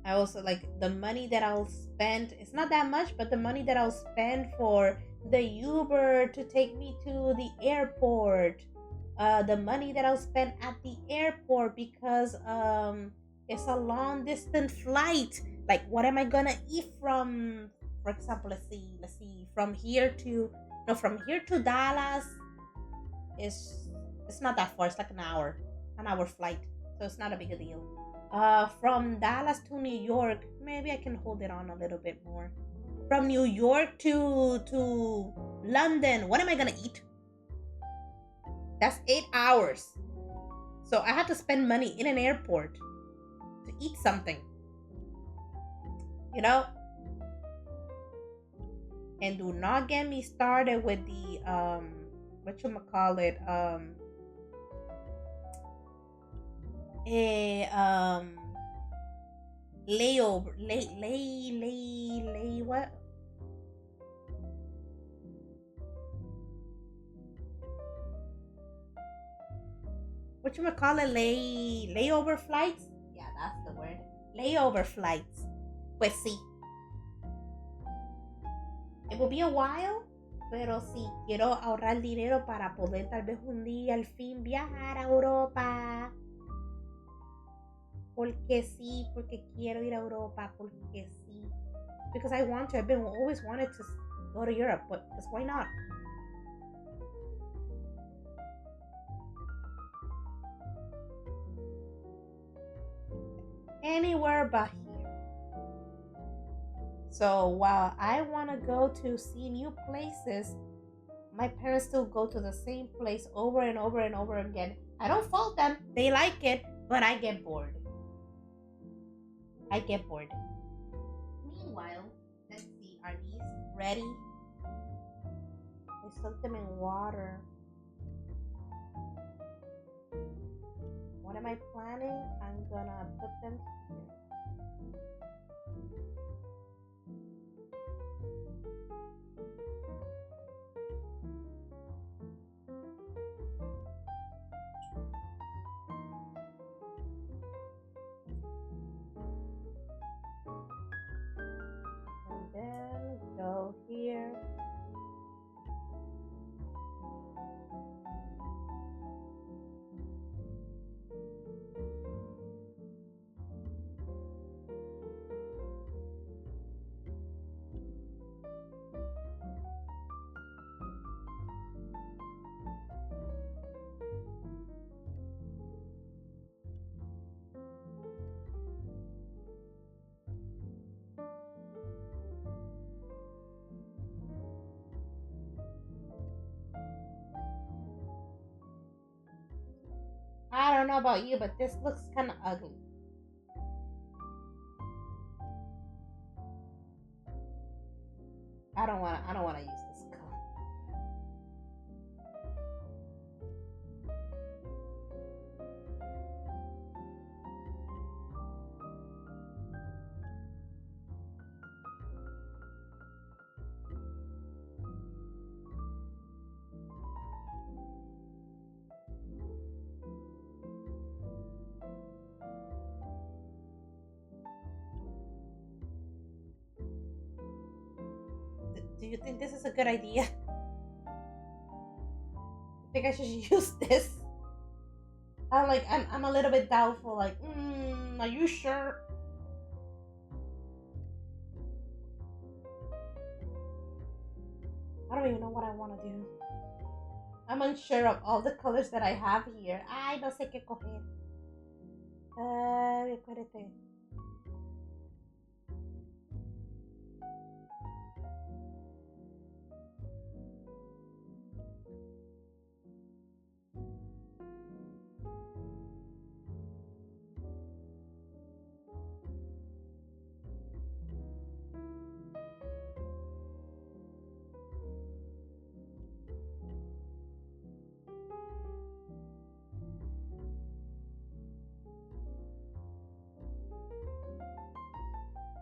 I also like the money that I'll spend. It's not that much, but the money that I'll spend for the Uber to take me to the airport, the money that I'll spend at the airport because it's a long distance flight. Like, what am I gonna eat from? For example, let's see, from here to Dallas it's not that far. It's like an hour flight, so it's not a big deal. From Dallas to New York, maybe I can hold it on a little bit more. From New York to London, what am I gonna eat? That's 8 hours. So I had to spend money in an airport to eat something, you know? And do not get me started with the what you call it, a layover, lay what? What you call it? Layover flights? Yeah, that's the word. Layover flights. Pues sí, it will be a while, pero sí, quiero ahorrar dinero para poder tal vez un día al fin viajar a Europa. Porque sí, porque quiero ir a Europa, porque sí. Because I want to. I've been always wanted to go to Europe, but because why not? Anywhere but here. So while I want to go to see new places, my parents still go to the same place over and over and over again. I don't fault them. They like it, but I get bored. I get bored. Meanwhile, let's see, are these ready? I soak them in water. What am I planning? I'm gonna put them here. And then go here. I don't know about you, but this looks kind of ugly. I don't wanna use this color. Do you think this is a good idea? I think I should use this. I'm a little bit doubtful. Like, are you sure? I don't even know what I want to do. I'm unsure of all the colors that I have here. Ay, no sé qué coger. Espérate.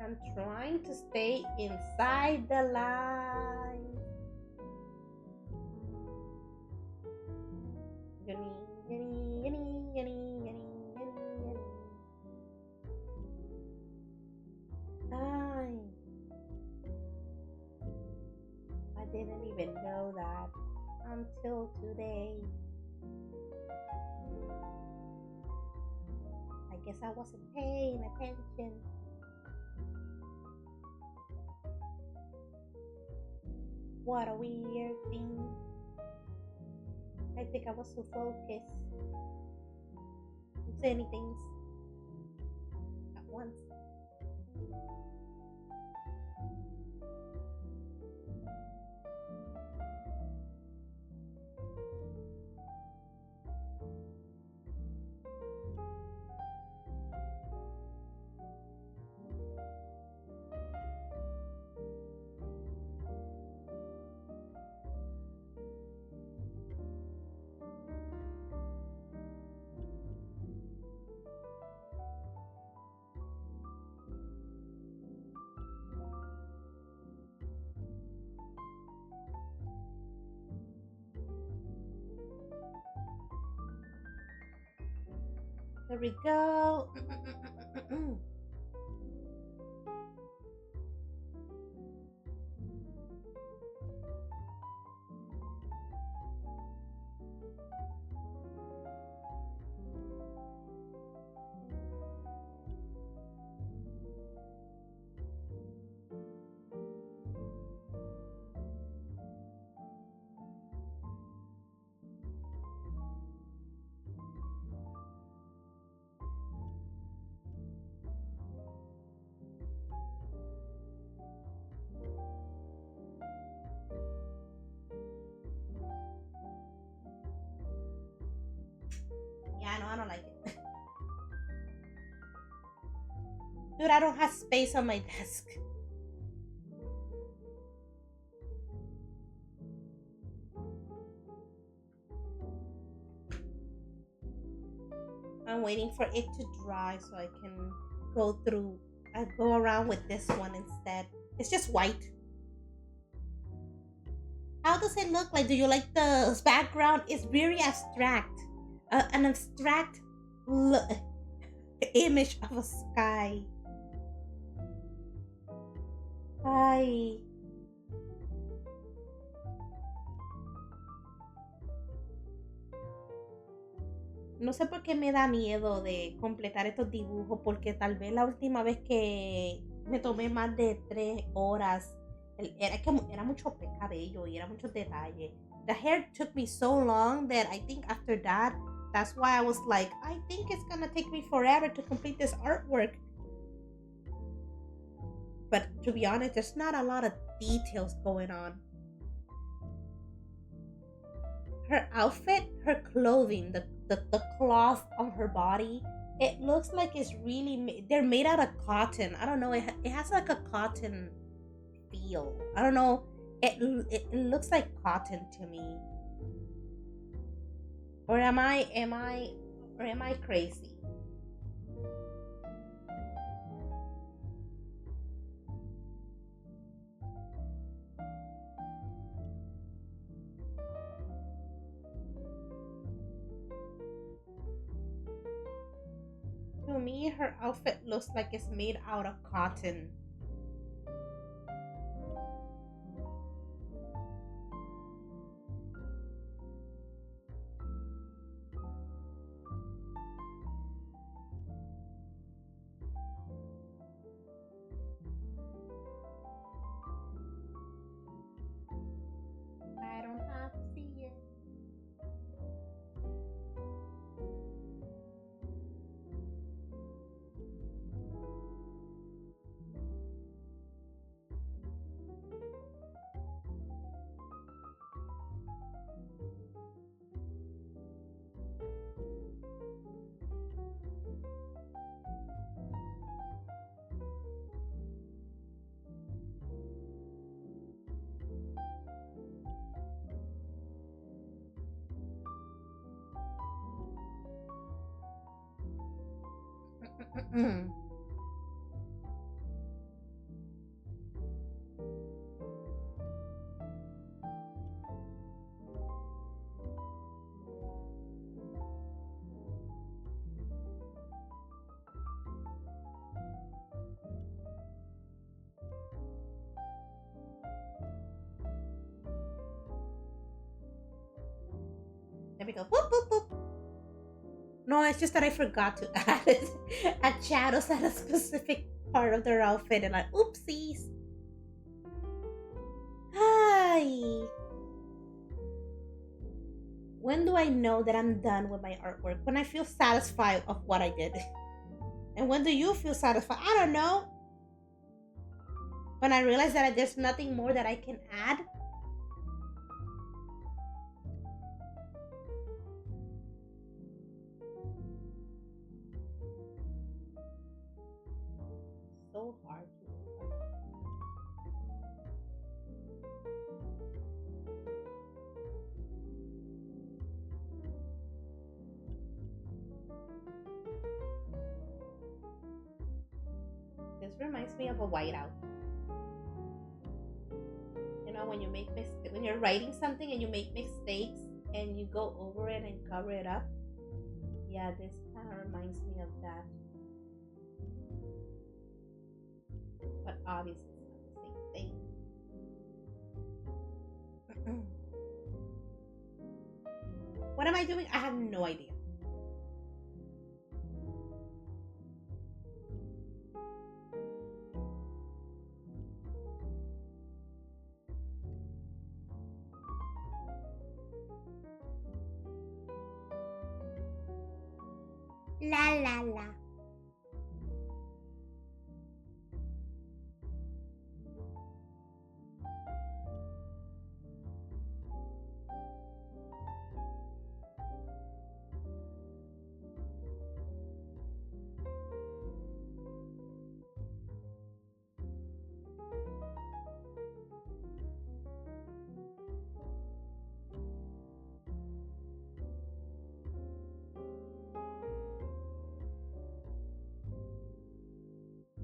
I'm trying to stay inside the line. Ay, I didn't even know that until today. I guess I wasn't paying attention. What a weird thing. I think I was so focused on so many things at once. There we go. Yeah, no, I don't like it. Dude, I don't have space on my desk. I'm waiting for it to dry so I can go through. I go around with this one instead. It's just white. How does it look like? Do you like the background? It's very abstract. An abstract image of a sky. Ay. No sé por qué me da miedo de completar estos dibujos, porque tal vez la última vez que me tomé más de 3 horas, era que era mucho cabello y era muchos detalles. The hair took me so long that I think after that, that's why I was like, I think it's gonna take me forever to complete this artwork. But to be honest, there's not a lot of details going on. Her outfit, her clothing, the cloth on her body, it looks like it's really they're made out of cotton. I don't know. It has like a cotton feel. I don't know. It looks like cotton to me. Or am I crazy? To me, her outfit looks like it's made out of cotton. I don't have to see it. There we go. Boop, boop, boop. No, it's just that I forgot to add it. Add shadows at a specific part of their outfit, and like, oopsies. Hi. When do I know that I'm done with my artwork? When I feel satisfied of what I did. And when do you feel satisfied? I don't know. When I realize that there's nothing more that I can add. So hard to. This reminds me of a whiteout. You know, when you make when you're writing something and you make mistakes and you go over it and cover it up. Yeah, this kind of reminds me of that, but obviously it's not the same thing. What am I doing? I have no idea. La la la.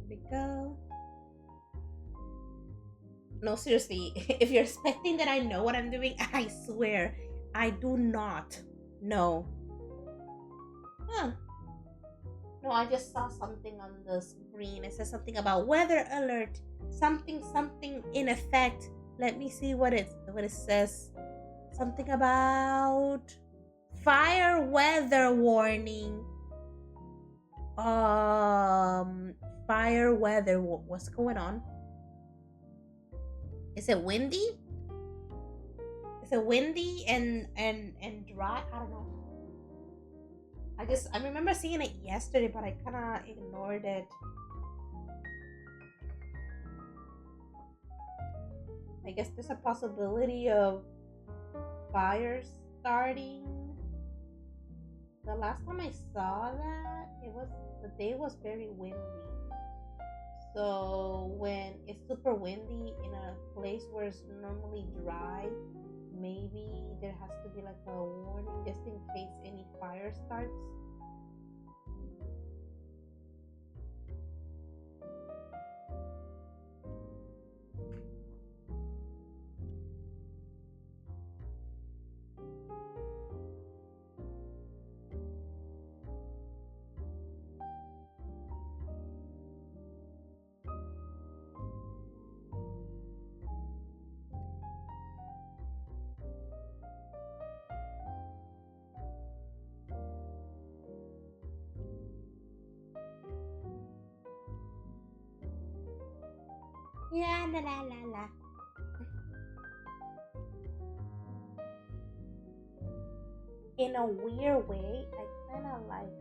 Here we go. No, seriously, if you're expecting that I know what I'm doing, I swear I do not know. Huh. No, I just saw something on the screen. It says something about weather alert. Something in effect. Let me see what it says. Something about fire weather warning. Fire weather. What's going on? Is it windy? Is it windy and dry? I don't know. I remember seeing it yesterday, but I kind of ignored it. I guess there's a possibility of fires starting. The last time I saw that, the day was very windy. So when it's super windy in a place where it's normally dry, maybe there has to be like a warning just in case any fire starts. Yeah, la la la la. In a weird way, I kind of like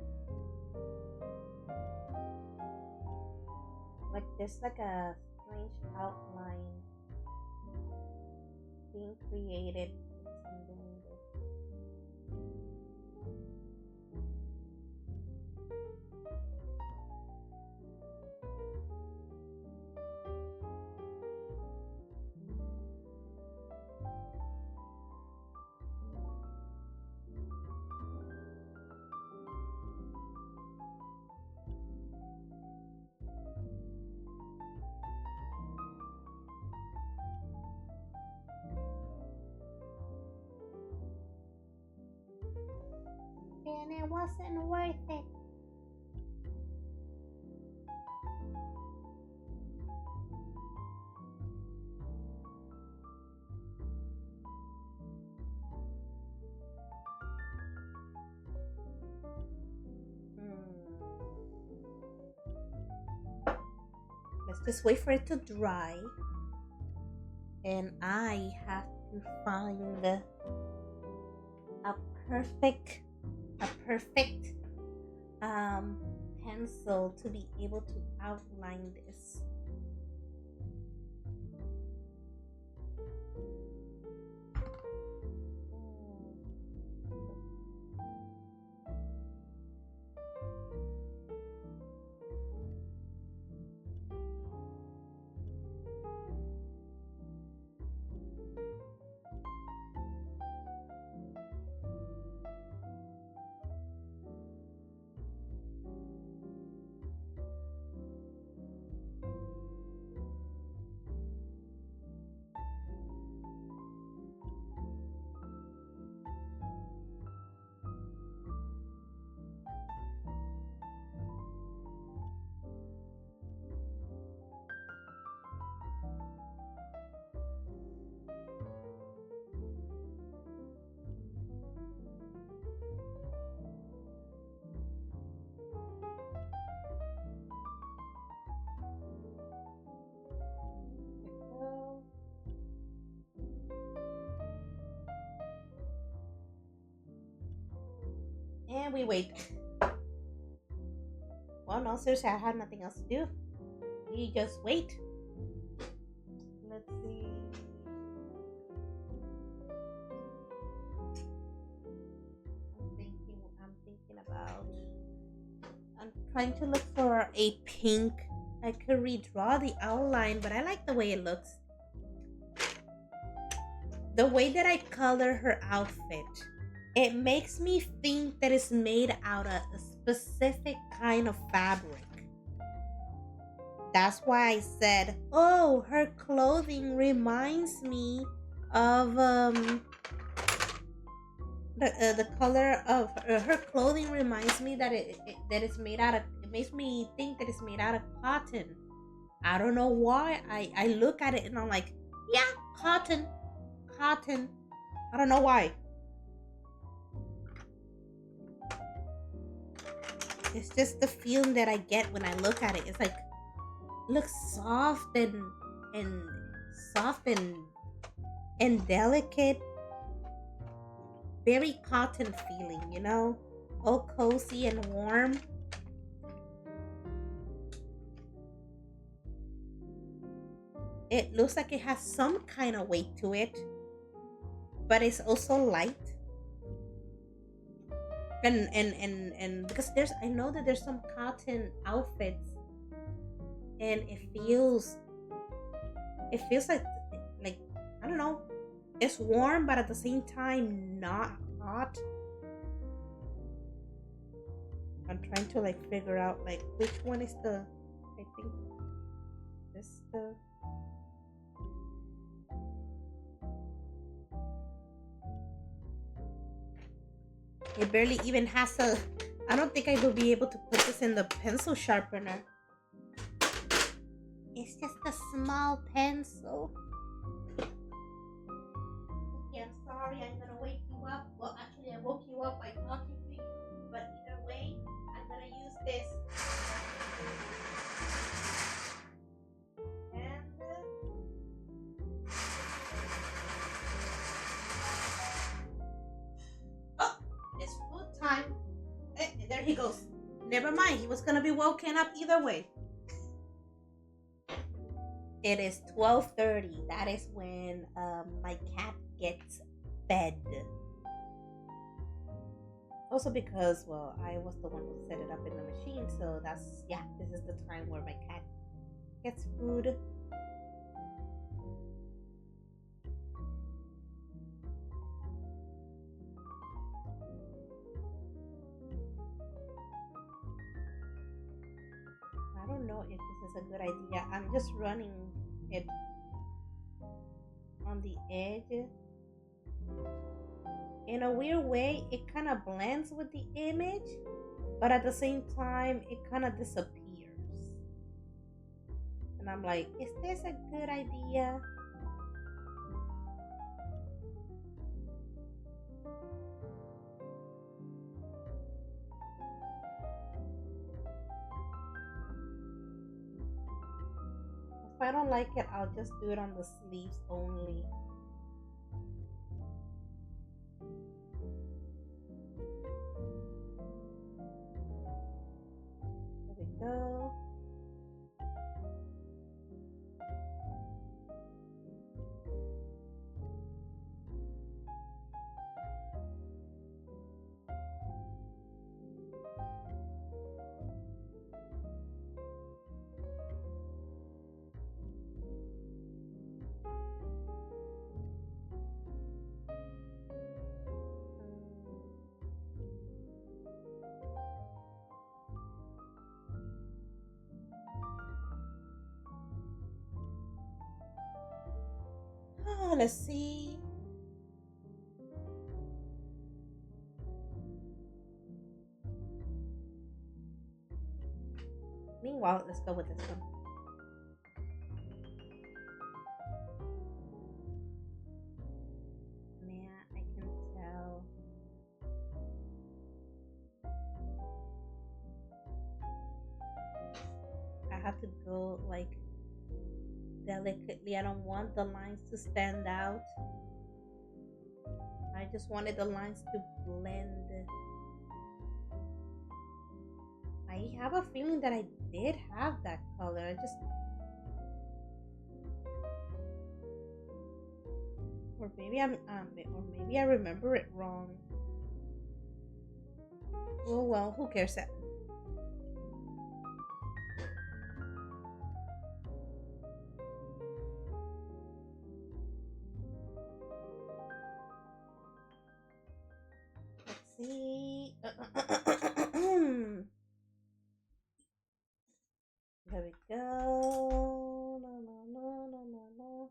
there's like a strange outline being created underneath it. And it wasn't worth it. Hmm. Let's just wait for it to dry. And I have to find a perfect a perfect um pencil to be able to outline this. we wait? Well, no, seriously, I had nothing else to do. We just wait. Let's see. I'm thinking about. I'm trying to look for a pink. I could redraw the outline, but I like the way it looks. The way that I color her outfit, it makes me think that it's made out of a specific kind of fabric. That's why I said, "Oh, her clothing reminds me of the color of her clothing reminds me that that it's made out of. It makes me think that it's made out of cotton. I don't know why. I look at it and I'm like, yeah, cotton, cotton. I don't know why. It's just the feeling that I get when I look at it. It's like looks and soft and delicate, very cotton feeling, you know, all cozy and warm. It looks like it has some kind of weight to it, but it's also light. And because there's I know that there's some cotton outfits and it feels like I don't know, it's warm but at the same time not hot. I'm trying to like figure out like which one is the I think this the it barely even has a I don't think I will be able to put this in the pencil sharpener. It's just a small pencil. Okay, I'm sorry. I'm gonna wake you up. Well, actually, I woke you up by talking to you. But either way, I'm gonna use this. And oh, it's food time. There he goes. Never mind. He was gonna be woken up either way. It is 12:30. That is when my cat gets fed. Also because, well, I was the one who set it up in the machine, so that's yeah. This is the time where my cat gets food. I don't know if this is a good idea. I'm just running it on the edge. In a weird way, it kind of blends with the image, but at the same time, it kind of disappears. And I'm like, is this a good idea? If I don't like it, I'll just do it on the sleeves only. There we go. Oh, let's see. Meanwhile, let's go with this one. Yeah, I can tell. I have to go like delicately. I don't want the lines to stand out. I just wanted the lines to blend. I have a feeling that I did have that color. I just, or maybe I remember it wrong. Oh well, who cares? Let's see. There we go. La, la, la, la, la, la.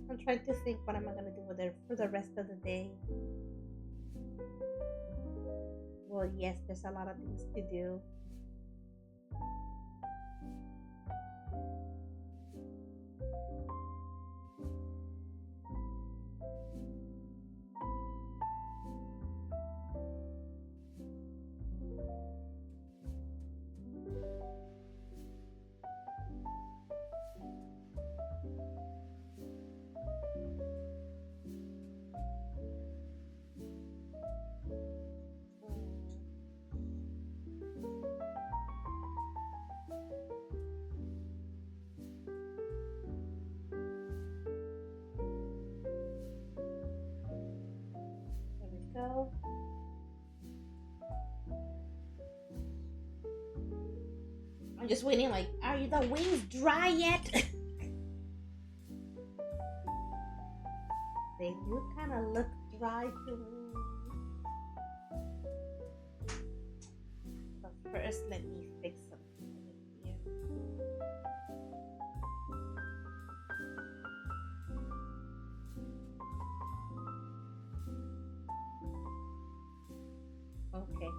I'm trying to think what am I gonna do with it for the rest of the day. Well, yes, there's a lot of things to do. There we go. I'm just waiting. Like, are you the wings dry yet? They do kind of look dry to me. But first, let me fix something over here. Okay.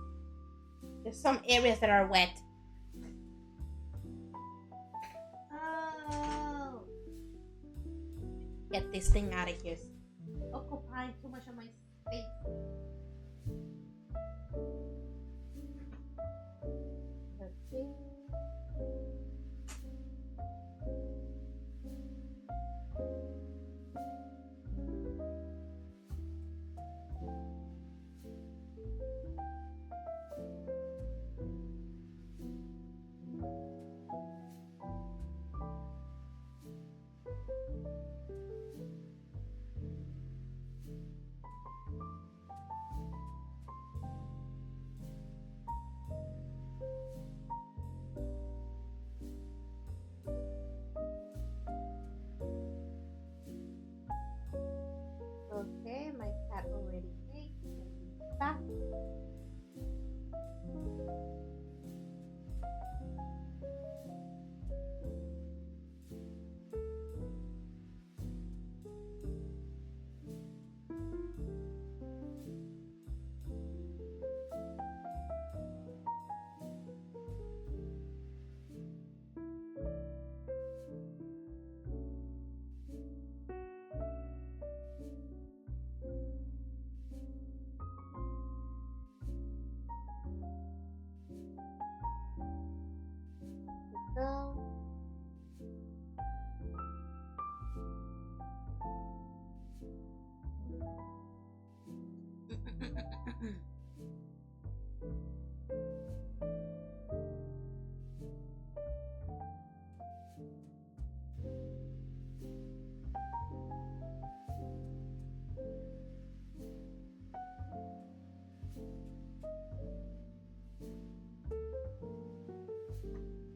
There's some areas that are wet. Oh. Get this thing out of here. It's occupying too much of my space. Let's see. Okay, my cat already ate. Back. Go.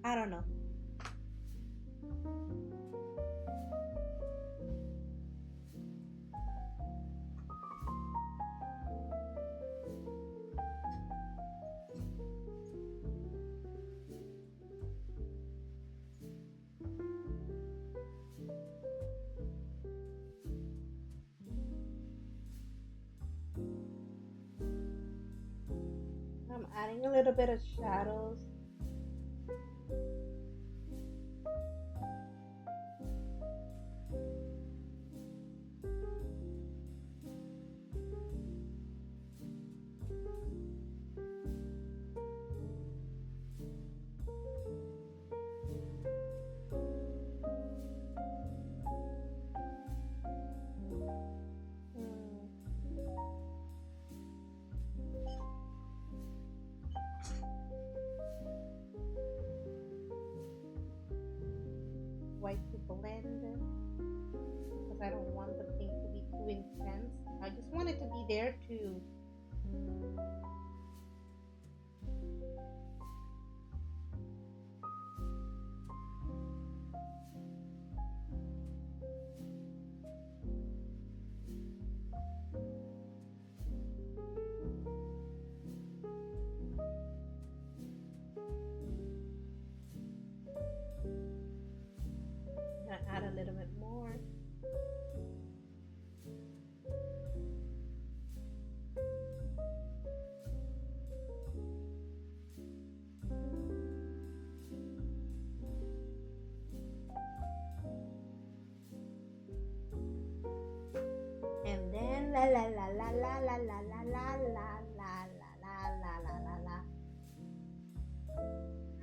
I don't know. I'm adding a little bit of shadows. blend because I don't want the thing to be too intense. I just want it to be there to add a little bit more. And then la la la la la la la la la la la la la la la la.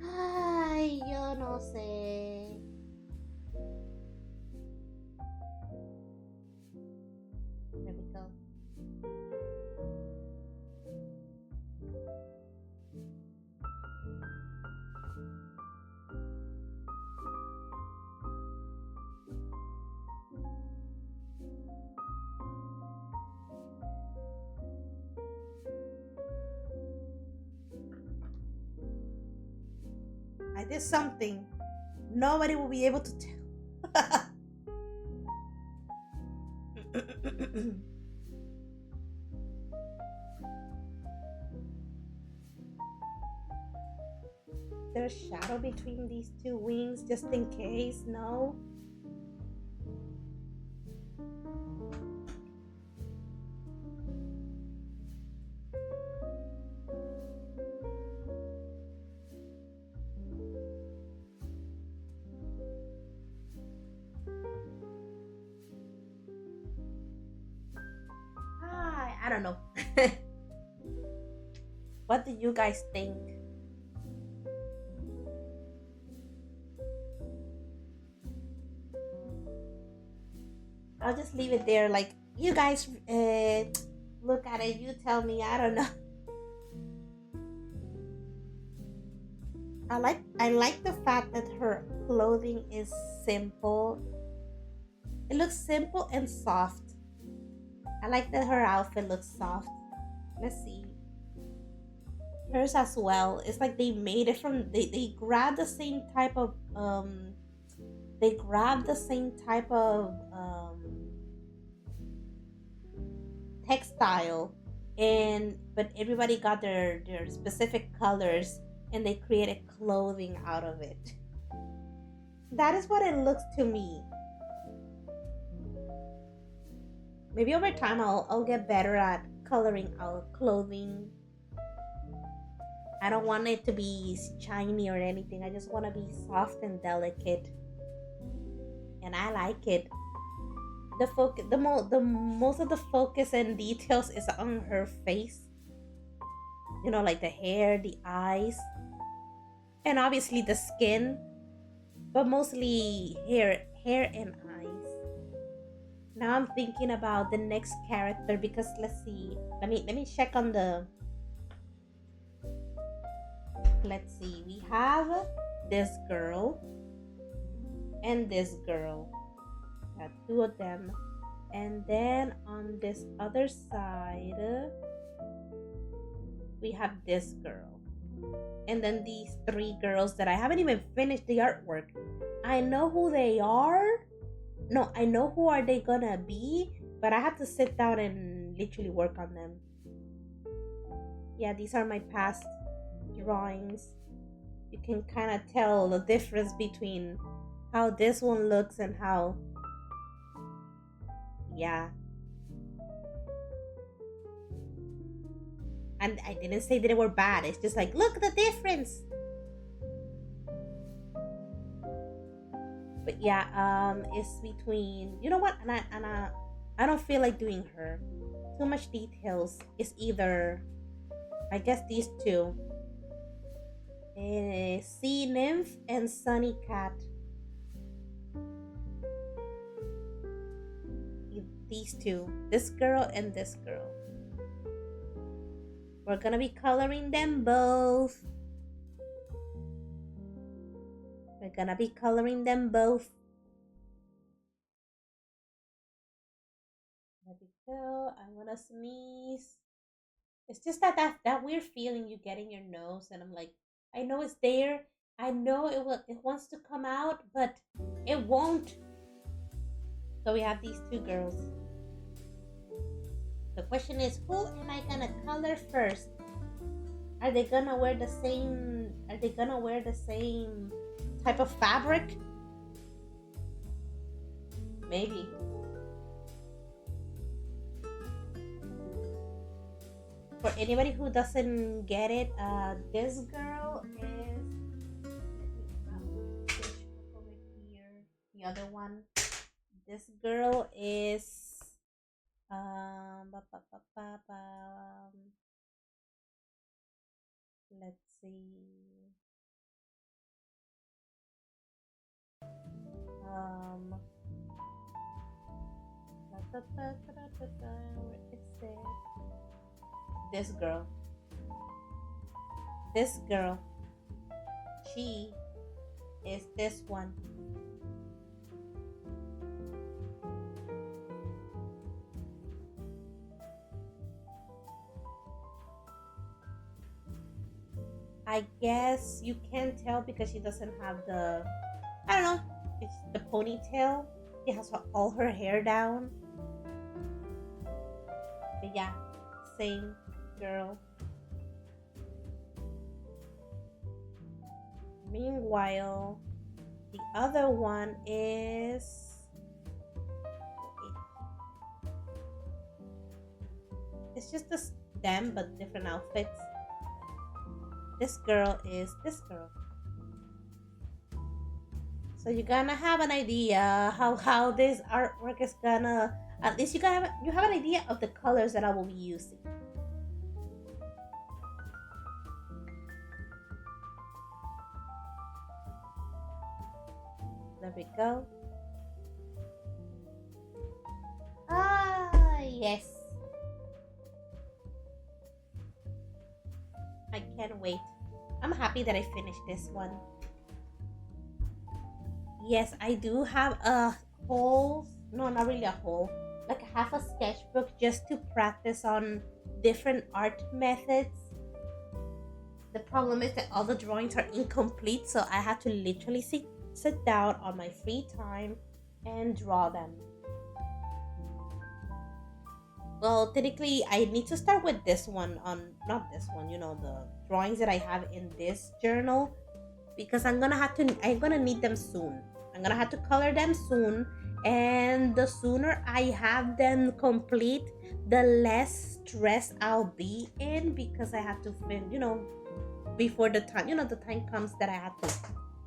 Ay, yo no sé. There we go. I did something. Nobody will be able to tell. There's shadow between these two wings just in case. No. I don't know. What do you guys think? I'll just leave it there. Like, you guys look at it. You tell me. I don't know. I like the fact that her clothing is simple. It looks simple and soft. I like that her outfit looks soft. Let's see. Hers as well. It's like they made it from they grabbed the same type of they grabbed the same type of textile, and but everybody got their specific colors and they created clothing out of it. That is what it looks to me. Maybe over time I'll get better at coloring out clothing. I don't want it to be shiny or anything. I just want to be soft and delicate, and I like it. The focus, the most of the focus and details is on her face. You know, like the hair, the eyes, and obviously the skin, but mostly hair and eyes. Now I'm thinking about the next character because let's see. Let me check on the. Let's see. We have this girl and this girl. Got two of them, and then on this other side we have this girl, and then these three girls that I haven't even finished the artwork. I know who they are. No, I know who are they gonna be, but I have to sit down and literally work on them. Yeah, these are my past drawings. You can kind of tell the difference between how this one looks and how, yeah. And I didn't say that they were bad. It's just like, look at the difference. But yeah, it's between, you know what, I don't feel like doing her. Too much details. It's either, I guess these two, Sea Nymph and Sunny Cat. These two, this girl and this girl. We're gonna be coloring them both. We're gonna be coloring them both. go. I'm gonna sneeze. It's just that weird feeling you get in your nose, and I'm like, I know it's there. I know it wants to come out, but it won't. So we have these two girls. The question is, who am I gonna color first? Are they gonna wear the same? Are they gonna wear the same type of fabric? Maybe. For anybody who doesn't get it, this girl is. Let me over here. The other one. This girl is. Ba, ba, ba, ba, ba, let's see. Um. Da, da, da, da, da, da, where is it? This girl. This girl. She is this one. I guess you can tell because she doesn't have the. I don't know. It's the ponytail. She has all her hair down. But yeah, same girl. Meanwhile, the other one is. It's just the stem, but different outfits. This girl is this girl. So you're gonna have an idea how this artwork is gonna. At least you have an idea of the colors that I will be using. There we go. Ah, yes. I can't wait. I'm happy that I finished this one. Yes, I do have a whole, no, not really a whole, like half a sketchbook just to practice on different art methods. The problem is that all the drawings are incomplete, so I had to literally sit down on my free time and draw them. Well, technically, I need to start with this one on not this one, the drawings that I have in this journal because I'm gonna need them soon. I'm gonna have to color them soon, and the sooner I have them complete, the less stress I'll be in because I have to film, before the time, the time comes that I have to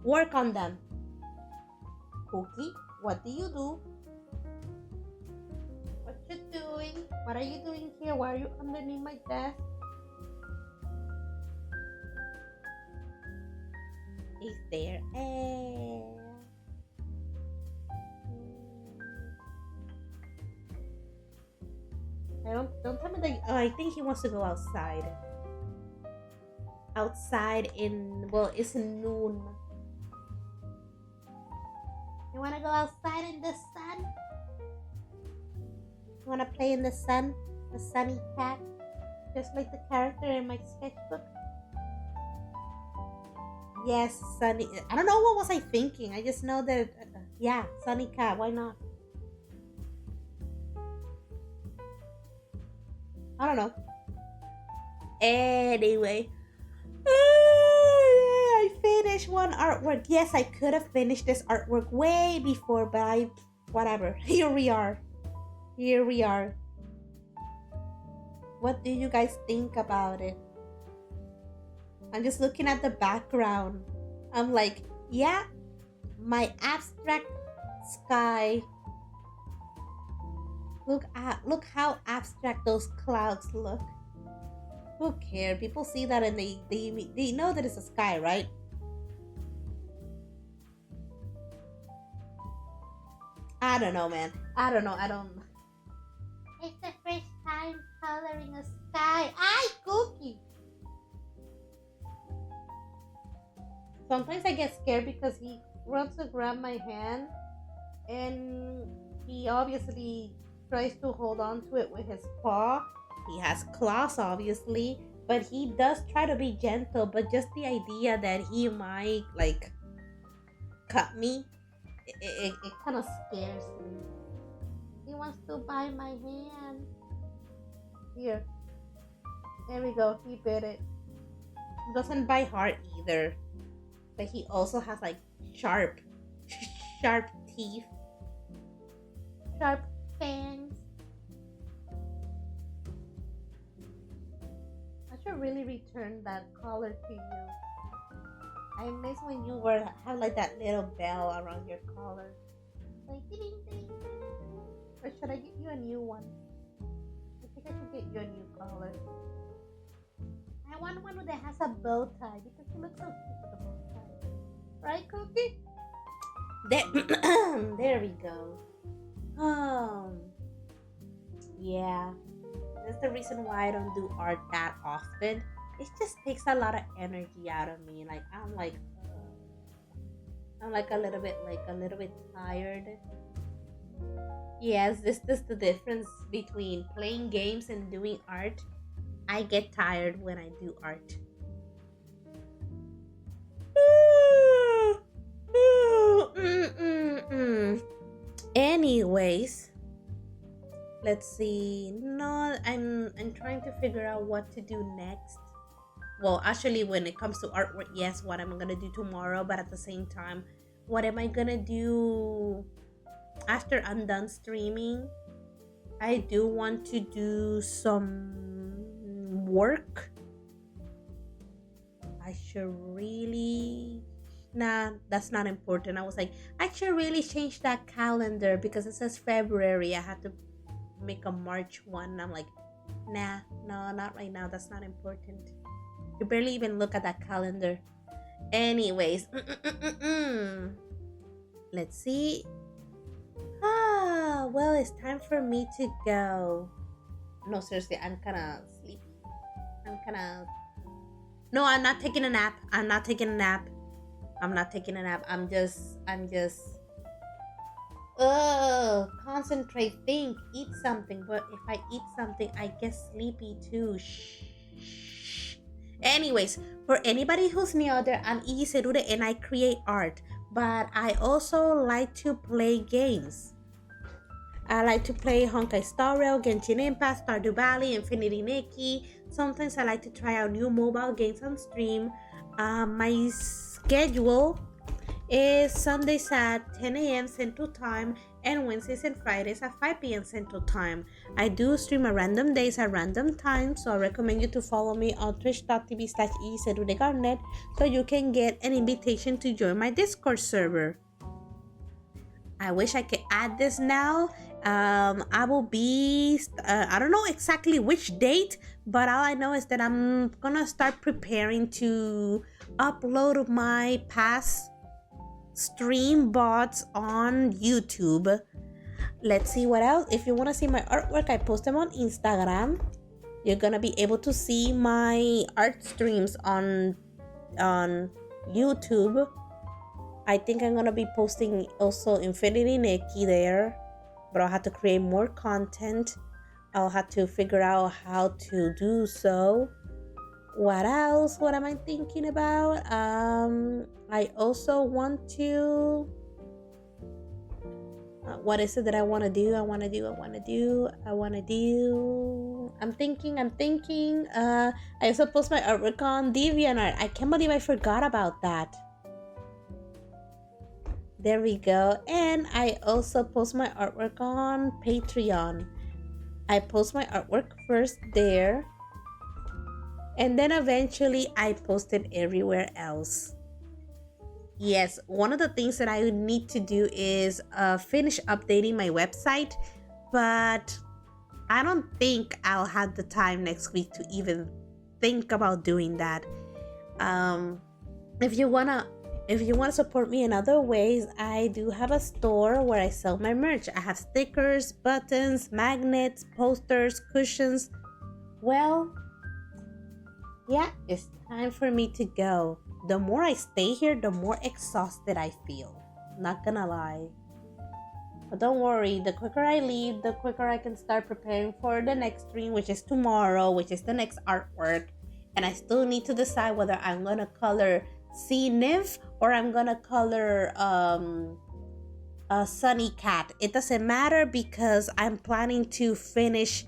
work on them. Cookie, what do you do? What you doing? What are you doing here? Why are you underneath my desk? He's there. I don't tell me that. Oh, I think he wants to go outside. Outside it's noon. You wanna go outside in the sun? You wanna play in the sun? A sunny cat? Just like the character in my sketchbook? Yes, sunny. I don't know what was I thinking. I just know that, yeah, sunny cat. Why not? I don't know. Anyway, I finished one artwork. Yes, I could have finished this artwork way before, but whatever. Here we are. Here we are. What do you guys think about it? I'm just looking at the background. I'm like, yeah, my abstract sky. Look how abstract those clouds look. Who cares? People see that and they know that it's a sky, right? I don't know, man. I don't know. I don't. It's the first time coloring a sky. Ay, Cookie. Sometimes I get scared because he wants to grab my hand, and he obviously tries to hold on to it with his paw. He has claws, obviously, but he does try to be gentle. But just the idea that he might like cut me, it kind of scares me. He wants to bite my hand. Here, there we go. He bit it. Doesn't bite hard either. But he also has like sharp, sharp teeth, sharp fangs. I should really return that collar to you. I miss when you were have like that little bell around your collar. Like ding ding. Or should I get you a new one? I think I should get you a new collar. I want one that has a bow tie because it looks so cute with a bow tie. Right, Cookie? There, there we go. Yeah. That's the reason why I don't do art that often. It just takes a lot of energy out of me. Like I'm like a little bit tired. Yes, this is the difference between playing games and doing art. I get tired when I do art. Anyways, let's see. No, I'm trying to figure out what to do next. Well, actually, when it comes to artwork, yes, what am I gonna do tomorrow? But at the same time, what am I gonna do after I'm done streaming? I do want to do some work. I should really. Nah, that's not important. I was like, I should really change that calendar because it says February. I had to make a March one. I'm like, nah, no, not right now. That's not important. You barely even look at that calendar. Anyways, let's see. Well, it's time for me to go. No, seriously, I'm kind of sleepy. I'm kind of. No, I'm not taking a nap. I'm not taking a nap. I'm just. Concentrate, think, eat something. But if I eat something, I get sleepy too. Shh. Anyways, for anybody who's new out there, I'm Iggy Cerude and I create art. But I also like to play games. I like to play Honkai Star Rail, Genshin Impact, Stardew Valley, Infinity Nikki. Sometimes I like to try out new mobile games on stream. My schedule is Sundays at 10 a.m. Central Time and Wednesdays and Fridays at 5 p.m. Central Time. I do stream at random days at random times, so I recommend you to follow me on twitch.tv/EGCerudeGarnet so you can get an invitation to join my Discord server. I wish I could add this now. I will be, I don't know exactly which date, but all I know is that I'm gonna start preparing to upload my past stream bots on YouTube. Let's see what else. If you want to see my artwork, I post them on Instagram. You're gonna be able to see my art streams on YouTube. I think I'm gonna be posting also Infinity Nikki there, but I'll have to create more content. I'll have to figure out how to do so. What else? What am I thinking about? I also want to. What is it that I want to do? I'm thinking. I also post my artwork on DeviantArt. I can't believe I forgot about that. There we go. And I also post my artwork on Patreon. I post my artwork first there, and then eventually I post it everywhere else. Yes, one of the things that I need to do is finish updating my website, but I don't think I'll have the time next week to even think about doing that. If you wanna support me in other ways, I do have a store where I sell my merch. I have stickers, buttons, magnets, posters, cushions. Well, yeah, it's time for me to go. The more I stay here, the more exhausted I feel. Not gonna lie. But don't worry, the quicker I leave, the quicker I can start preparing for the next stream, which is tomorrow, which is the next artwork. And I still need to decide whether I'm gonna color Sea Nymph or I'm gonna color a Sunny Cat. It doesn't matter because I'm planning to finish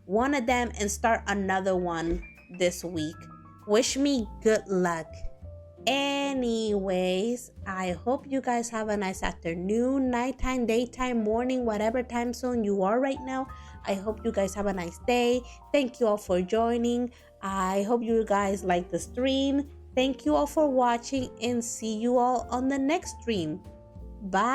one of them and start another one this week. Wish me good luck. Anyways, I hope you guys have a nice afternoon, nighttime, daytime, morning, whatever time zone you are right now. I hope you guys have a nice day. Thank you all for joining. I hope you guys like the stream. Thank you all for watching and see you all on the next stream. Bye.